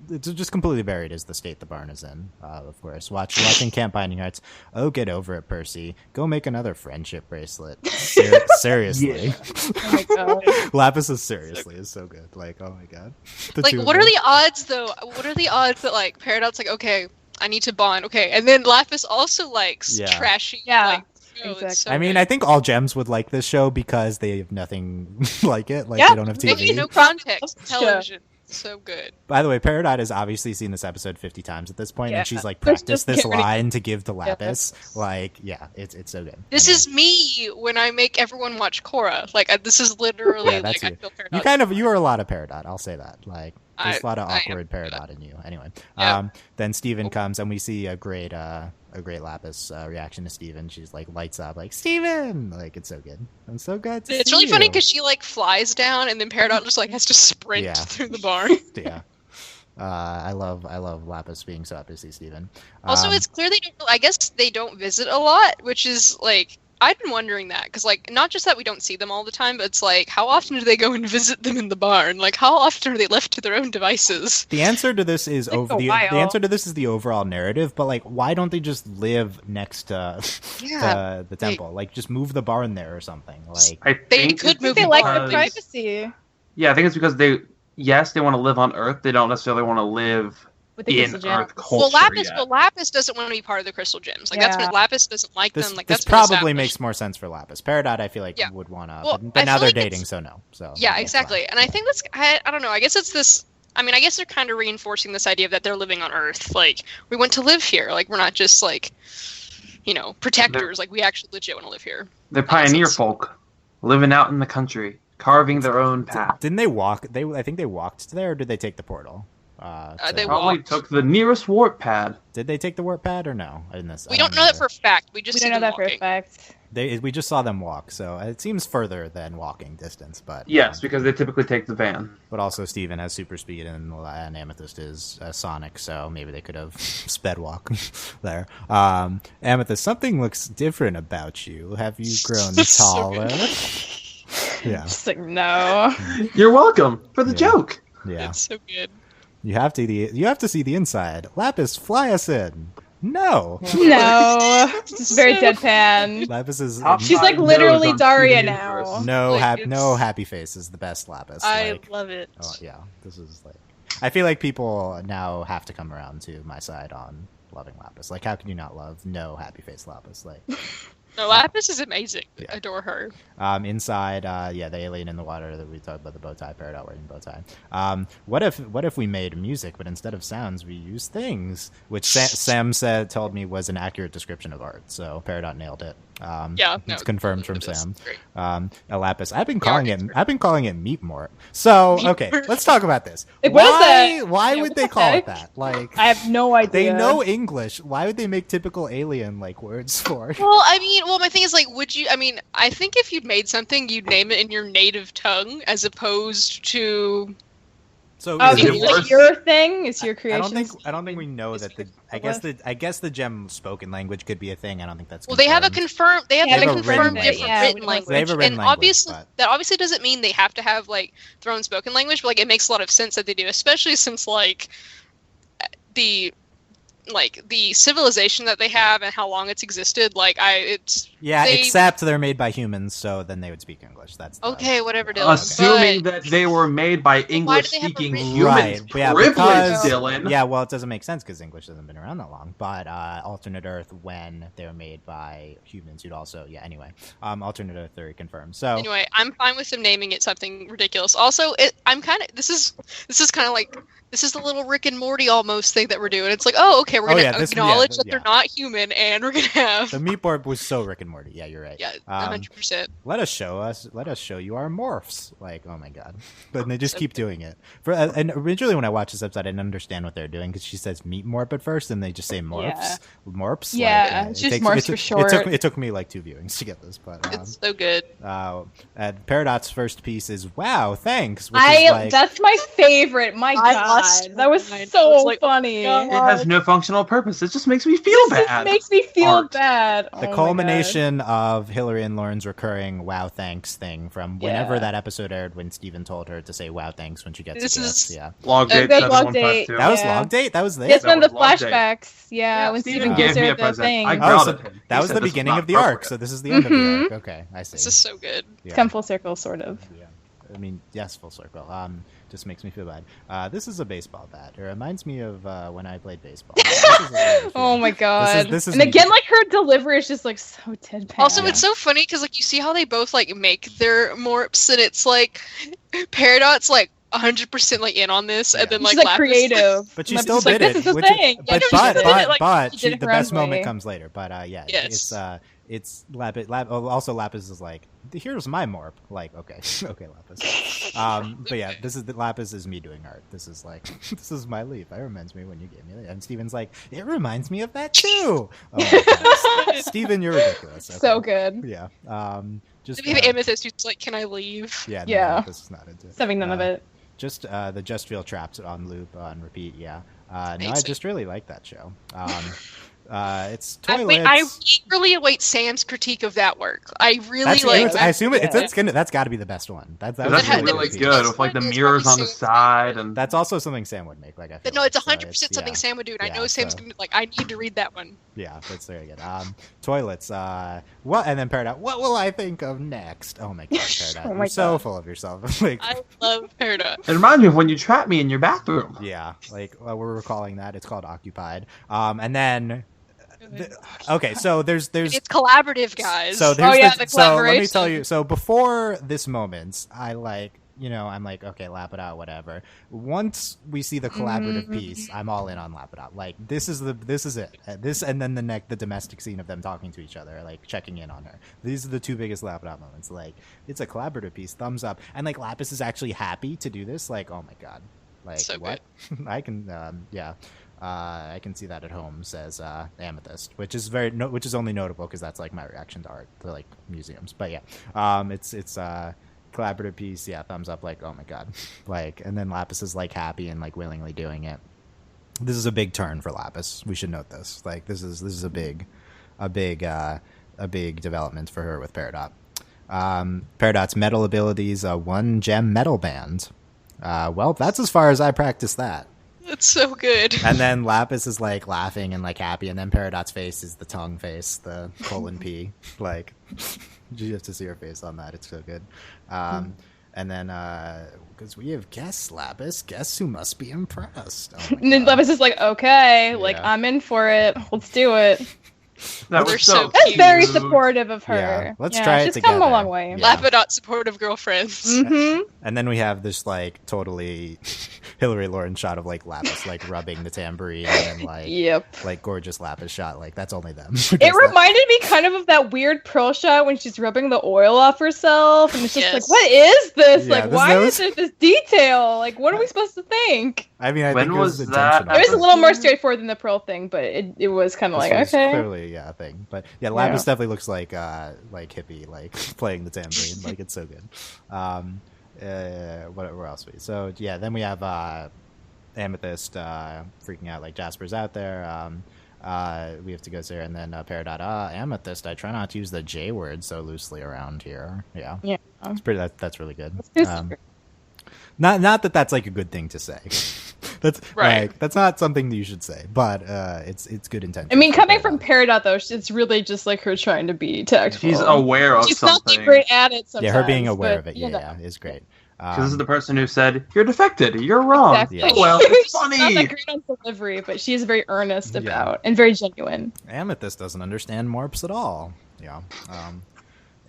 it's just completely buried is the state the barn is in, of course. Watching Campaigning Hearts. Oh, get over it, Percy. Go make another friendship bracelet. Seriously. Oh my god. Lapis is so good. Like, oh my god. Like, what are the odds, though? What are the odds that, like, Peridot's like, okay, I need to bond. Okay, and then Lapis also likes trashy. Yeah. Like, exactly. So I mean, good. I think all gems would like this show because they have nothing like it. Like, they don't have TV. No context. Television. So good. By the way, Peridot has obviously seen this episode 50 times at this point, and she's like practiced this line to give to Lapis. Like, it's so good. This is me when I make everyone watch Korra. Like, this is literally that's like you. I feel Peridot. You are a lot of Peridot. I'll say that. Like, there's a lot of awkward Peridot in you. Anyway, then Steven comes, and we see a great Lapis reaction to Steven. She's like lights up, like Steven. Like, it's so good. I'm so glad to It's see really you. funny because she like flies down, and then Peridot just like has to sprint through the barn. Yeah. I love Lapis being so happy to see Steven. Also, it's clear I guess they don't visit a lot, which is like I've been wondering that because like not just that we don't see them all the time, but it's like how often do they go and visit them in the barn? Like how often are they left to their own devices? The answer to this is the answer to this is the overall narrative, but like why don't they just live next to the temple? Like just move the barn there or something. Like they could move. They like the privacy. Yeah, I think it's because they want to live on Earth. They don't necessarily want to live in Earth culture. Well, Lapis doesn't want to be part of the Crystal Gems. Like that's what Lapis doesn't like them. Like this probably makes more sense for Lapis. Peridot, I feel like would want to, but now they're dating, so no. So yeah, exactly. And I think that's I don't know. I guess it's this. I mean, I guess they're kind of reinforcing this idea that they're living on Earth. Like we want to live here. Like we're not just like protectors. Like we actually legit want to live here. They're pioneer folk, living out in the country, carving their own path. Didn't they walk? I think they walked there, or did they take the portal? They probably took the nearest warp pad. Did they take the warp pad or no? We don't know that for a fact. We don't know that for a fact. We just saw them walk, so it seems further than walking distance. But yes, because they typically take the van. But also, Steven has super speed, and Amethyst is Sonic, so maybe they could have sped walk there. Amethyst, something looks different about you. Have you grown taller? Yeah. Just like no. You're welcome for the joke. Yeah. It's so good. You have to see the inside. Lapis, fly us in. No. No. It's very deadpan. Lapis is. She's like literally Daria now. No happy face is the best Lapis. I love it. Oh yeah, this is like. I feel like people now have to come around to my side on loving Lapis. Like, how can you not love no happy face Lapis? Like. No, Lapis is amazing. Yeah. I adore her. Inside, the alien in the water that we talked about, the bow tie, Peridot wearing the bow tie. What if we made music, but instead of sounds, we use things? Which Sam told me was an accurate description of art. So Peridot nailed it. It's confirmed from Sam. Lapis. I've been calling it meat mort. So okay, let's talk about this. Like, why would they call it that? Like, I have no idea. They know English. Why would they make typical alien like words for it? Well, my thing is like, would you? I mean, I think if you'd made something, you'd name it in your native tongue as opposed to. So is it like your thing? Is your creation? I don't think we know that I guess the gem spoken language could be a thing. I don't think that's. Well, they have a confirmed different written language. They have a written language, but that obviously doesn't mean they have to have like their own spoken language, but like it makes a lot of sense that they do, especially since like like the civilization that they have and how long it's existed. Like except they're made by humans, so then they would speak English. That's okay. Whatever, Dylan. Assuming that they were made by English-speaking humans, right? Yeah, privilege, Dylan. Yeah, well, it doesn't make sense because English hasn't been around that long. But alternate Earth, when they're made by humans, you'd also anyway. Alternate Earth theory confirmed. So anyway, I'm fine with them naming it something ridiculous. Also, this is kind of like. This is the little Rick and Morty almost thing that we're doing. It's like, oh, okay, we're going to acknowledge that they're not human, and we're going to have... The meat board was so Rick and Morty. Yeah, you're right. Yeah, 100%. Let us show you our morphs. Like, oh my god. But they just keep doing it. And originally when I watched this episode, I didn't understand what they're doing, because she says meat morp at first, and they just say morphs. Yeah. Morphs? Yeah, like, it's just morphs for short. It took me like 2 viewings to get this, but... it's so good. Peridot's first piece is, wow, thanks. That's my favorite. My god. That was so funny. It has no functional purpose. It just makes me feel bad. It makes me feel bad. The culmination of Hillary and Lauren's recurring "wow, thanks" thing from whenever that episode aired, when Steven told her to say "wow, thanks" when she gets a gift. Yeah, log date. Log date. That was log date. That was there. It's when the flashbacks. Yeah, when Steven gave me a present. I growled at him. That was the beginning of the arc. So this is the end of the arc. Okay, I see. This is so good. It's come full circle, sort of. Yeah. I mean, yes, full circle. Just makes me feel bad. This is a baseball bat. It reminds me of when I played baseball. Oh my god! This is and again, like her delivery is just like so deadpan. Also, it's so funny because like you see how they both like make their morphs, and it's like Peridot's like 100% like in on this, and then like she's like creative, but she still did it. But the best moment comes later. But it's Lapis. Also, Lapis is like, here's my morp. Like, okay, Lapis. But yeah, Lapis is me doing art. This is like, this is my leaf. That reminds me when you gave me that. And Steven's like, it reminds me of that too. Oh my god, Steven, you're ridiculous. Okay. So good. Yeah. Just we have Amethyst who's like, can I leave? Yeah. This is not into having none of it. Just the Just Feel Trapped on loop on repeat. Yeah. No, I just really like that show. It's toilets. I eagerly await Sam's critique of that work. I assume that's got to be the best one. That's really good with like the mirrors on the side, and that's also something Sam would make. Like no, it's 100% something Sam would do, and I know Sam's gonna like. I need to read that one. Yeah, that's very good. Toilets. What? And then Peridot. What will I think of next? Oh my god, Peridot! You're so full of yourself. Like, I love Peridot. It reminds me of when you trapped me in your bathroom. Yeah, like we're recalling that. It's called Occupied. And then. Okay, so there's it's collaborative, guys. So there's the collaboration. So let me tell you. So before this moment, I'm like, okay, lap it out, whatever. Once we see the collaborative piece, I'm all in on lap it out. Like this is it. This and then the domestic scene of them talking to each other, like checking in on her. These are the two biggest lap it out moments. Like it's a collaborative piece, thumbs up, and like Lapis is actually happy to do this. Like oh my god, like so what? I can I can see that at home, says Amethyst, which is only notable because that's like my reaction to art, to like museums. But yeah, it's collaborative piece. Yeah, thumbs up. Like oh my god, like and then Lapis is like happy and like willingly doing it. This is a big turn for Lapis. We should note this. Like this is a big development for her with Peridot. Peridot's metal abilities: 1 gem metal band. Well, that's as far as I practice that. It's so good. And then Lapis is like laughing and like happy, and then Peridot's face is the tongue face, the colon P. Like you have to see her face on that. It's so good. And then because we have guests, Lapis, guests who must be impressed. And then Lapis is like, okay, like I'm in for it. Let's do it. That's very supportive of her. Yeah, let's try it together. She's come a long way. Yeah. Lapidot supportive girlfriends. Mm-hmm. And then we have this like totally Hillary Lauren shot of like Lapis like rubbing the tambourine, and then like gorgeous Lapis shot. Like that's only them. It reminded me kind of that weird Pearl shot when she's rubbing the oil off herself, and it's just like, what is this? Yeah, like, why is there this detail? Like, what are we supposed to think? I mean, I when think was it was that? intentional. It was a little more straightforward than the Pearl thing, but it was kind of like, okay. Clearly, a thing. But yeah, Lapis definitely looks like hippie, like playing the tambourine. Like it's so good. Where else we? So yeah, then we have Amethyst freaking out like Jasper's out there. We have to go there, and then Peridot. Amethyst. I try not to use the J word so loosely around here. Yeah. It's pretty. That's really good. Not that that's like a good thing to say. That's right. That's not something that you should say, but it's good intention. I mean, coming from Peridot, though, it's really just like her trying to be tactful. She's aware of She's something. She's not great at it sometimes. Yeah, her being aware of it, is great. This is the person who said, "You're defected. You're wrong." Exactly. Yeah. Well, it's funny. She's not that great on delivery, but she is very earnest about and very genuine. Amethyst doesn't understand Morps at all. Yeah.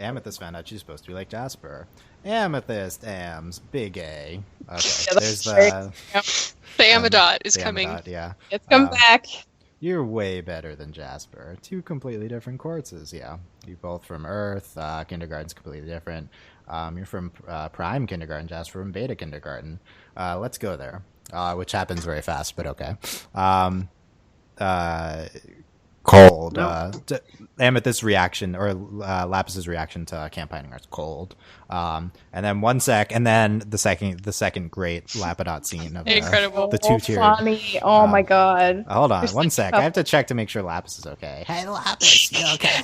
Amethyst found out she's supposed to be like Jasper. Amethyst, Ams, big A. Okay, there's the Amadot is coming. Amadot, yeah. It's come back. You're way better than Jasper. 2 completely different courses, yeah. You're both from Earth. Kindergarten's completely different. You're from Prime Kindergarten, Jasper from Beta Kindergarten. Let's go there, which happens very fast, but okay. Cold. Nope. Amethyst's reaction, or Lapis's reaction to Camp Pining Arts, cold. And then 1 sec, and then the second great Lapidot scene of incredible. The 2-tiered. Funny. Oh my god. Hold on, 1 sec. I have to check to make sure Lapis is okay. Hey, Lapis, you okay?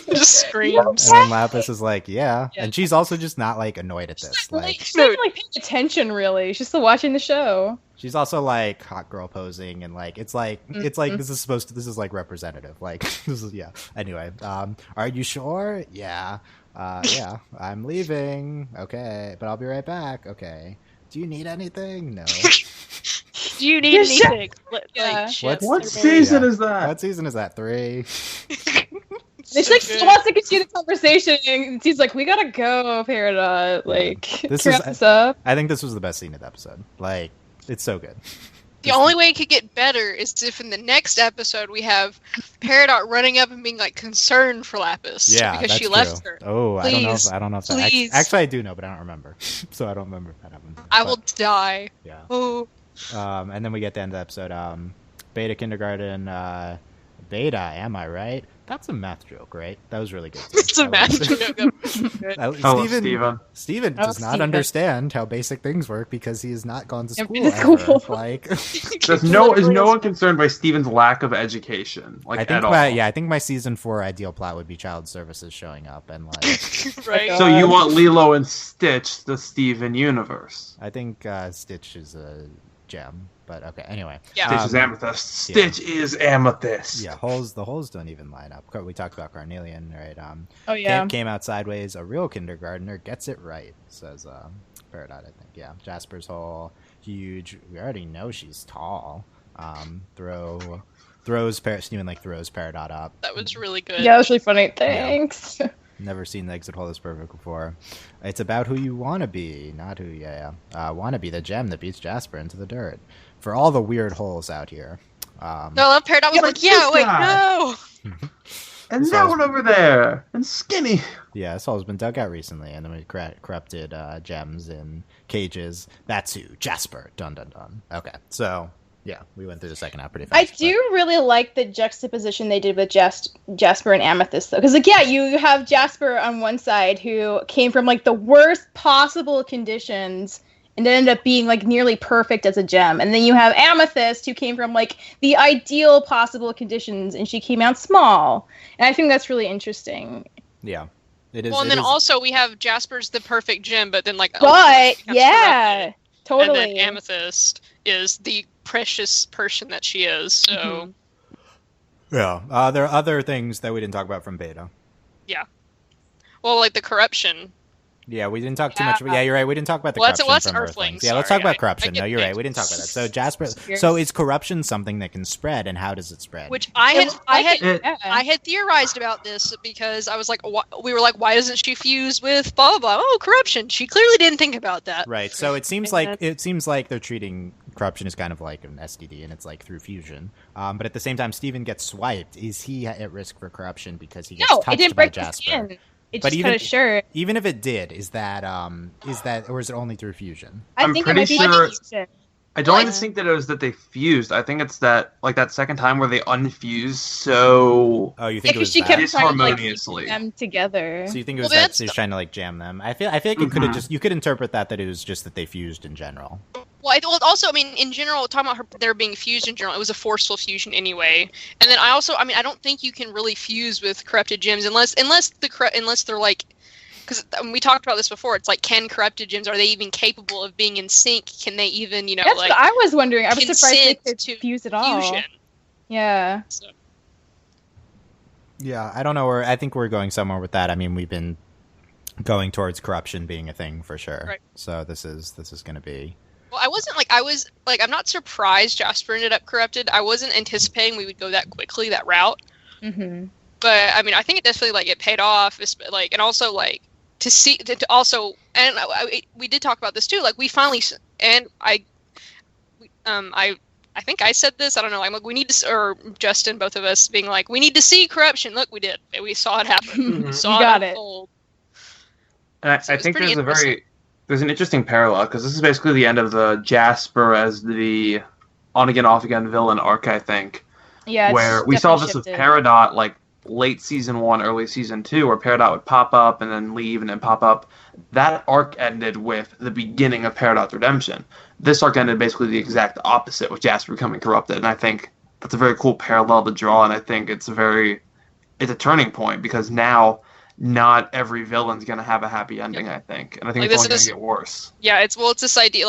Just screams. And then Lapis is like, yeah. And she's also just not like annoyed at this. She's not even like paying attention really. She's still watching the show. She's also like hot girl posing, and like it's like this is like representative. Like this is Anyway, are you sure? Yeah. Yeah. I'm leaving. Okay, but I'll be right back. Okay. Do you need anything? No. Do you need anything? What season is that? What season is that? 3. It's like still wants to continue the conversation, and he's like, "We gotta go, Peridot. Like, this up." I think this was the best scene of the episode. Like, it's so good. The only way it could get better is if in the next episode we have Peridot running up and being like concerned for Lapis because she left her. Oh, please, I don't know if that actually I do know, but I don't remember. So I don't remember if that happened. I will die. Yeah. Oh. And then we get to the end of the episode. Beta Kindergarten. Beta, am I right? That's a math joke, right? That was really good. It's a math joke. Steven does not understand how basic things work because he has not gone to school ever. Like, there's no one concerned by Steven's lack of education. Like, I think my season 4 ideal plot would be child services showing up and like. Right. So you want Lilo and Stitch, the Steven universe? I think Stitch is a gem. But okay, anyway. Yeah. Stitch is Amethyst. Stitch is Amethyst. Yeah, the holes don't even line up. We talked about Carnelian, right? Came out sideways. A real kindergartner gets it right, says Peridot, I think. Yeah, Jasper's hole, huge. We already know she's tall. Steven throws Peridot up. That was really good. Yeah, that was really funny. Thanks. Yeah. Never seen the exit hole this perfect before. It's about who you want to be, not who want to be the gem that beats Jasper into the dirt. For all the weird holes out here. No, I love Peridot was like, no! And that one over there! And skinny! Yeah, this hole's been dug out recently, and then we corrupted gems in cages. That's who. Jasper. Dun dun dun. Okay, so... Yeah, we went through the second half pretty fast. I do really like the juxtaposition they did with Jasper and Amethyst, though. Because, like, you have Jasper on one side who came from, like, the worst possible conditions and ended up being, like, nearly perfect as a gem. And then you have Amethyst who came from, like, the ideal possible conditions, and she came out small. And I think that's really interesting. Yeah. It is. Well, and then also we have Jasper's the perfect gem, but then, like... But, yeah, totally. And then Amethyst is the precious person that she is, so... Yeah. There are other things that we didn't talk about from Beta. Yeah. Well, like the corruption. Yeah, we didn't talk too much. Yeah, you're right. We didn't talk about the corruption from Earthlings. Yeah, let's talk about corruption. No, you're right. We didn't talk about that. So Jasper. So is corruption something that can spread, and how does it spread? Which I had theorized about this because I was like, we were like, why doesn't she fuse with blah blah blah? Oh, corruption. She clearly didn't think about that. Right. So it seems like they're treating corruption as kind of like an STD, and it's like through fusion. But at the same time, Steven gets swiped. Is he at risk for corruption because he gets touched by Jasper? It just kind of sure. Even if it did, is that, or is it only through fusion? I think it might be fusion. I don't even think that it was that they fused. I think it's that, like, that second time where they unfused so... Oh, you think it was she kept disharmoniously. Trying to, like, them together. So you think it was that she was trying to, like, jam them? I feel like it could have you could interpret that it was just that they fused in general. Well, also, I mean, in general, talking about there being fused in general, it was a forceful fusion anyway. And then I don't think you can really fuse with corrupted gems unless they're like because we talked about this before. It's like, can corrupted gems, are they even capable of being in sync? Can they even, That's what I was wondering. I was surprised they could fuse it all. Fusion. Yeah. So. Yeah, I don't know where. I think we're going somewhere with that. I mean, we've been going towards corruption being a thing for sure. Right. So this is going to be. Well, I'm not surprised Jasper ended up corrupted. I wasn't anticipating we would go that quickly, that route. Mm-hmm. But I mean, I think it definitely it paid off. And also to see also, and we did talk about this too. Like we finally, and I think I said this. I don't know. I'm like, we need to, or Justin, both of us being like, we need to see corruption. Look, we did. We saw it happen. We saw it unfold. And I think there's an interesting parallel, because this is basically the end of the Jasper as the on-again, off-again villain arc, I think. Yeah, where we saw this with Peridot, like, late Season 1, early Season 2, where Peridot would pop up and then leave and then pop up. That arc ended with the beginning of Peridot's redemption. This arc ended basically the exact opposite, with Jasper becoming corrupted, and I think that's a very cool parallel to draw, and I think it's a turning point, because now not every villain's going to have a happy ending, I think. And I think it's only going to get worse. Yeah, it's this idea,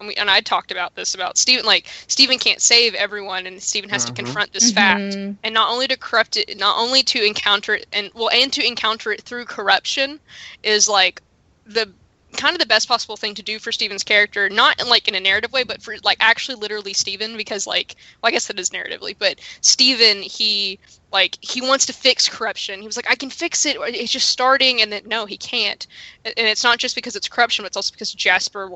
and I talked about this, about Steven, Steven can't save everyone, and Steven has to confront this fact. And not only to corrupt it, not only to encounter it, and to encounter it through corruption is, the kind of the best possible thing to do for Steven's character, not in a narrative way, but for actually literally Steven, because I guess it is narratively, but Steven, he wants to fix corruption. He was like, I can fix it. It's just starting, and then no, he can't. And it's not just because it's corruption, but it's also because Jasper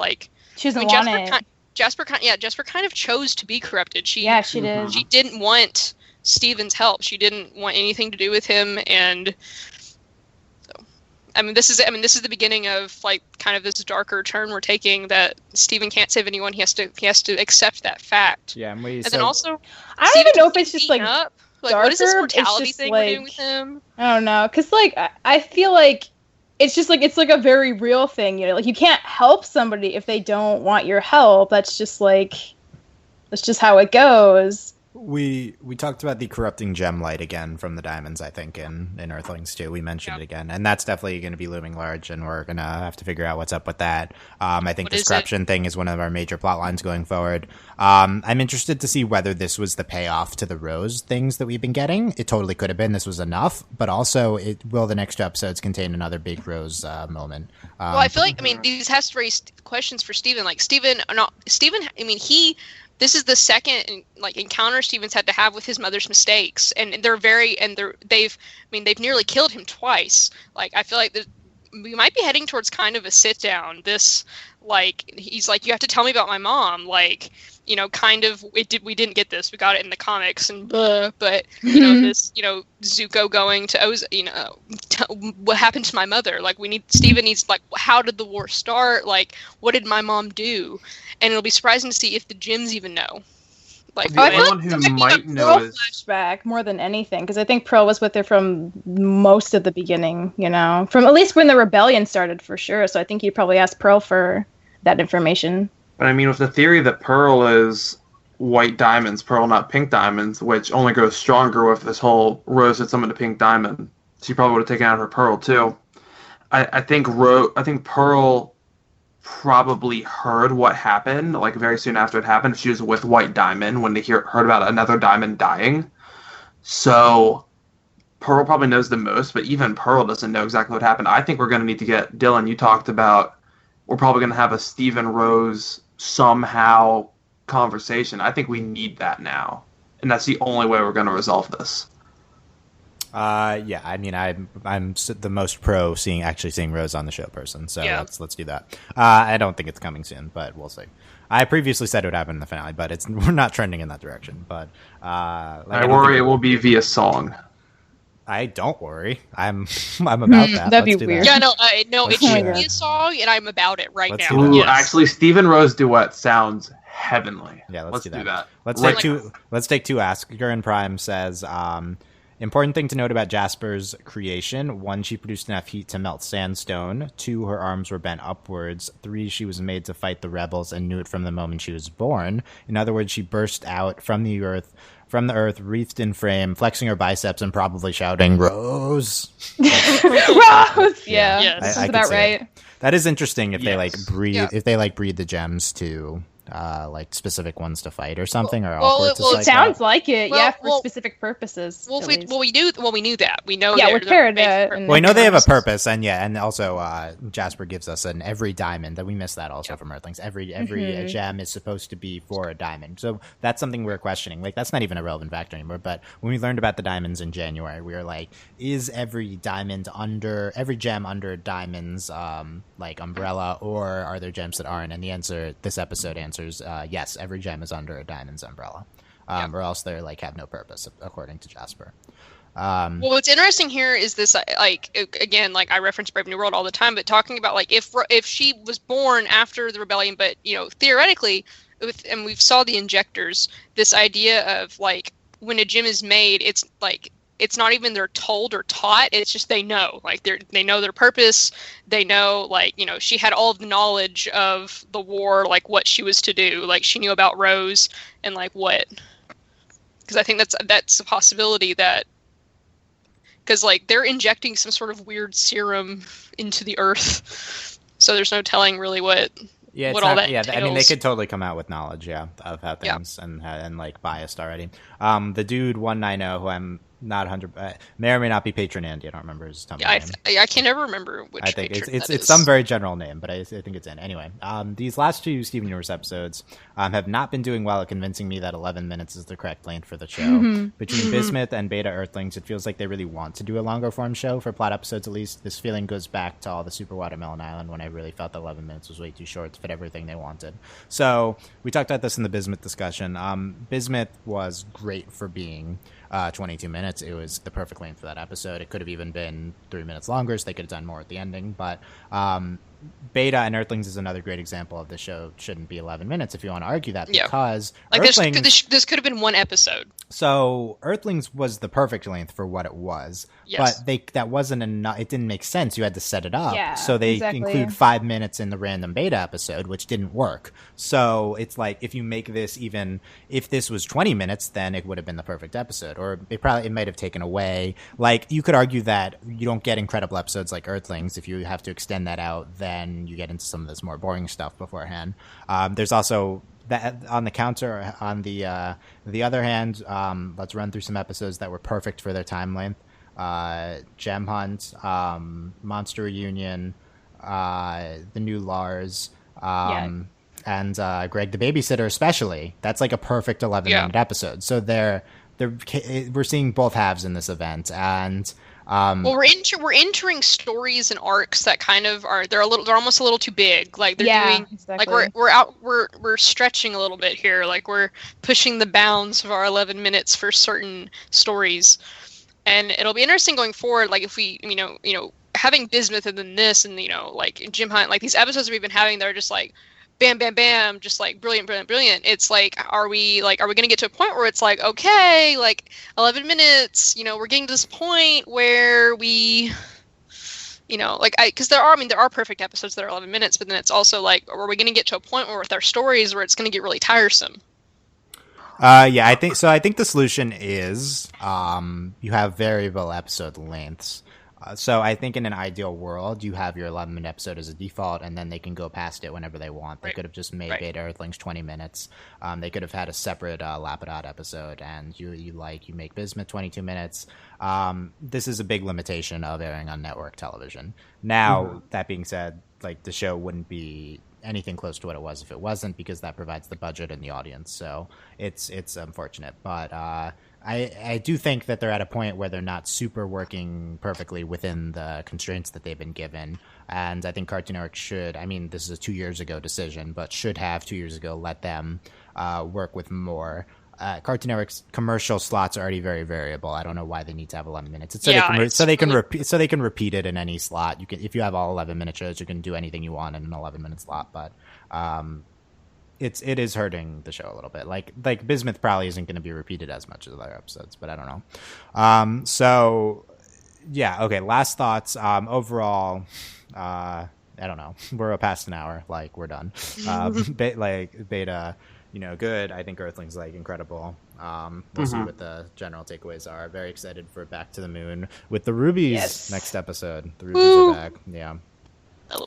she doesn't want it. Jasper kind of chose to be corrupted. She did. She didn't want Steven's help. She didn't want anything to do with him, and this is the beginning of kind of this darker turn we're taking, that Steven can't save anyone. He has to accept that fact. Yeah, then also, I don't even know if it's just darker. What is this mortality thing we're doing with him? I don't know, because I feel like it's just it's a very real thing. You can't help somebody if they don't want your help. That's just that's just how it goes. We talked about the corrupting gem light again from the diamonds, I think, in Earthlings too. We mentioned it again, and that's definitely going to be looming large, and we're going to have to figure out what's up with that. I think this corruption thing is one of our major plot lines going forward. I'm interested to see whether this was the payoff to the Rose things that we've been getting. It totally could have been. This was enough, but also will the next two episodes contain another big Rose moment? Well, I feel these has to raise questions for Steven. This is the second encounter Steven's had to have with his mother's mistakes, and they've nearly killed him twice. I feel like we might be heading towards kind of a sit down. He's you have to tell me about my mom. We didn't get this. We got it in the comics, and but Zuko going to Oz, what happened to my mother? Steven needs how did the war start? What did my mom do? And it'll be surprising to see if the Jims even know. Anyone who might know is flashback more than anything, because I think Pearl was with her from most of the beginning. From at least when the rebellion started, for sure. So I think he'd probably ask Pearl for that information. But with the theory that Pearl is white diamonds, Pearl not pink diamonds, which only grows stronger with this whole Rose had summoned a pink diamond, she probably would have taken out her Pearl too. I think Pearl probably heard what happened, very soon after it happened. She was with White Diamond when they heard about another diamond dying. So Pearl probably knows the most, but even Pearl doesn't know exactly what happened. I think we're going to need to get, Dylan, you talked about, we're probably going to have a Steven Rose somehow conversation. I think we need that now. And that's the only way we're going to resolve this. Yeah, I'm the most pro seeing Rose on the show person, so let's do that. I don't think it's coming soon, but we'll see. I previously said it would happen in the finale, but we're not trending in that direction. But I worry it will be via song. I don't worry. I'm about that. That'd be weird. Yeah, no, it should be a song, and I'm about it let's now. Ooh, actually, Steven Rose duet sounds heavenly. Yeah, let's do that. Let's take two. Asker and Prime says, important thing to note about Jasper's creation: 1, she produced enough heat to melt sandstone. 2, her arms were bent upwards. 3, she was made to fight the rebels and knew it from the moment she was born. In other words, she burst out from the earth from the earth, wreathed in frame, flexing her biceps and probably shouting, "Rose!" Rose! Yeah, yes. That's about right. That is interesting if they breed the gems to like specific ones to fight or something, or it sounds like it, for specific purposes. We knew that. We know. Yeah, we're paired. We know they have a purpose, and also Jasper gives us an every diamond that we missed that also from Earthlings. Every gem is supposed to be for a diamond, so that's something we're questioning. Like that's not even a relevant factor anymore. But when we learned about the diamonds in January, we were like, is every gem under a diamond's like umbrella, or are there gems that aren't? And the answer, this episode answers, yes, every gem is under a diamond's umbrella, or else they're like have no purpose, according to Jasper. Well, what's interesting here is this, like, again, like I reference Brave New World all the time, but talking about like if she was born after the rebellion, but theoretically, and we've saw the injectors, this idea of like when a gem is made, it's like. It's not even they're told or taught. It's just they know. Like they know their purpose. They know, like, she had all of the knowledge of the war, like what she was to do. Like she knew about Rose and like what. Because I think that's a possibility that. Because like they're injecting some sort of weird serum into the earth, so there's no telling really what. Yeah, all that entails. I mean, they could totally come out with knowledge, of how things and like biased already. The dude 190, who I'm not 100, may or may not be Patron Andy. I don't remember his name. I can never remember which. I think patron it's some very general name, but I think it's in anyway. These last two Steven Universe episodes have not been doing well at convincing me that 11 minutes is the correct length for the show. Between Bismuth and Beta Earthlings, it feels like they really want to do a longer form show for plot episodes. At least this feeling goes back to all the Super Watermelon Island, when I really felt that 11 minutes was way too short to fit everything they wanted. So we talked about this in the Bismuth discussion. Bismuth was great for being 22 minutes. It was the perfect length for that episode. It could have even been 3 minutes longer, so they could have done more at the ending. But Beta and Earthlings is another great example of the show shouldn't be 11 minutes if you want to argue that, because like this could have been one episode. So Earthlings was the perfect length for what it was, but that wasn't enough. It didn't make sense. You had to set it up, so they include 5 minutes in the random Beta episode, which didn't work. So it's like, if you make this, even if this was 20 minutes, then it would have been the perfect episode, or it might have taken away. Like, you could argue that you don't get incredible episodes like Earthlings if you have to extend that out. Then you get into some of this more boring stuff beforehand. There's also that on the counter. On the other hand, let's run through some episodes that were perfect for their time length. Gem Hunt, Monster Reunion, the new Lars, and Greg the Babysitter especially. That's like a perfect 11-minute episode. So we're seeing both halves in this event, and well, we're entering stories and arcs that kind of they're almost a little too big. Like they're doing like we're stretching a little bit here. Like we're pushing the bounds of our 11 minutes for certain stories, and it'll be interesting going forward. Like if we having Bismuth and then this and like Gem Hunt, like these episodes we've been having, they're just like bam, bam, bam, just like brilliant, brilliant, brilliant. It's like, are we going to get to a point where it's like, okay, like 11 minutes, we're getting to this point where we, because there are perfect episodes that are 11 minutes, but then it's also like, are we going to get to a point where with our stories where it's going to get really tiresome? I think so. I think the solution is you have variable episode lengths. So I think in an ideal world, you have your 11-minute episode as a default, and then they can go past it whenever they want. They could have just made Beta Earthlings 20 minutes. They could have had a separate Lapidot episode, and you make Bismuth 22 minutes. This is a big limitation of airing on network television. Now, that being said, like the show wouldn't be anything close to what it was if it wasn't, because that provides the budget and the audience. So it's unfortunate, but I do think that they're at a point where they're not super working perfectly within the constraints that they've been given. And I think Cartoon Network should, this is a 2 years ago decision, but should have 2 years ago let them work with more. Cartoon Network's commercial slots are already very variable. I don't know why they need to have 11 minutes. So they can repeat it in any slot. You can, if you have all 11-minute shows, you can do anything you want in an 11-minute slot. But it is hurting the show a little bit. Like Bismuth probably isn't going to be repeated as much as other episodes, but I don't know. Okay. Last thoughts. Overall, I don't know. We're past an hour. Like we're done. Beta, good. I think Earthlings incredible. We'll see what the general takeaways are. Very excited for Back to the Moon with the Rubies next episode. The Rubies are back. Yeah.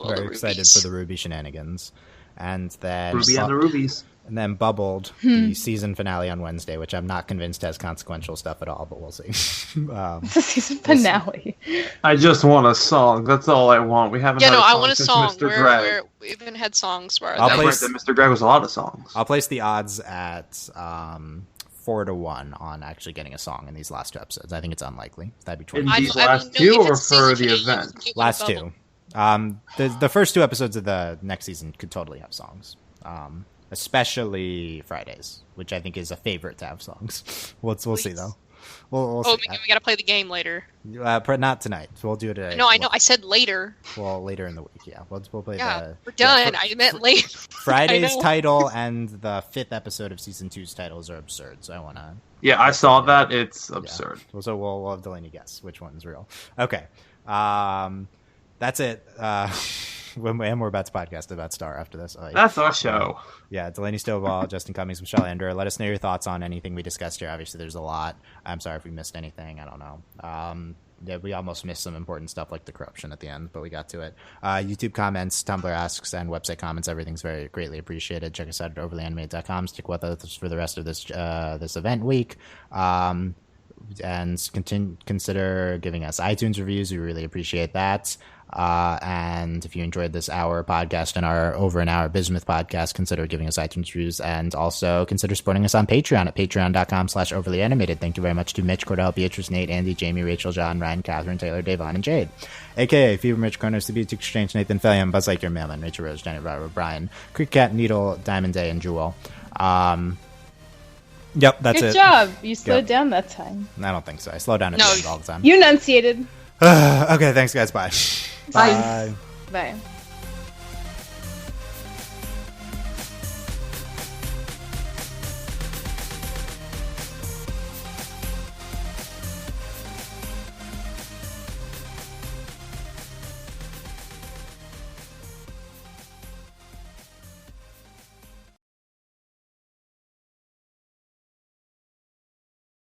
Very excited for the Ruby shenanigans. And then Ruby and the Rubies. And then Bubbled, the season finale on Wednesday, which I'm not convinced has consequential stuff at all, but we'll see. It's a season finale. I just want a song. That's all I want. We haven't. I want a song. We haven't had songs where Mr. Greg was a lot of songs. I'll place the odds at 4-1 on actually getting a song in these last 2 episodes. I think it's unlikely. That'd be 20. In these last 2 or for the event? Last 2. The first 2 episodes of the next season could totally have songs. Especially Fridays, which I think is a favorite to have songs. We'll see though. We'll see. We gotta play the game later. Not tonight. We'll do it today. No, I know. I said later. Well, later in the week. Yeah, we'll play. We're done. I meant late. Friday's title and the 5th episode of season 2's titles are absurd. So I want to. Yeah, I saw that. It's absurd. Yeah. So we'll have Delaney guess which one's real. Okay. That's it. And we're about to podcast about Star after this. That's our show. Yeah, Delaney, Stovall, Justin Cummings, Michelle Anderer. Let us know your thoughts on anything we discussed here. Obviously, there's a lot. I'm sorry if we missed anything. I don't know. We almost missed some important stuff like the corruption at the end, but we got to it. YouTube comments, Tumblr asks, and website comments. Everything's very greatly appreciated. Check us out at overlyanimated.com. Stick with us for the rest of this event week. And consider giving us iTunes reviews. We really appreciate that. And if you enjoyed this hour podcast and our over an hour Bismuth podcast, consider giving us iTunes reviews, and also consider supporting us on Patreon at patreon.com/overlyanimated. Thank you very much to Mitch, Cordell, Beatrice, Nate, Andy, Jamie, Rachel, John, Ryan, Catherine, Taylor, Davon, and Jade, aka Fever, Mitch, Kronos, The Beauty Exchange, Nathan, Fellion, Buzz Lightyear, Mailman, Rachel Rose, Jenny, Robert, Brian, Creek Cat, Needle, Diamond Day, and Jewel. Yep, that's it. Good job. You slowed down that time. I don't think so. I slow down at the end all the time. You enunciated. Okay, thanks, guys. Bye. Bye. Bye.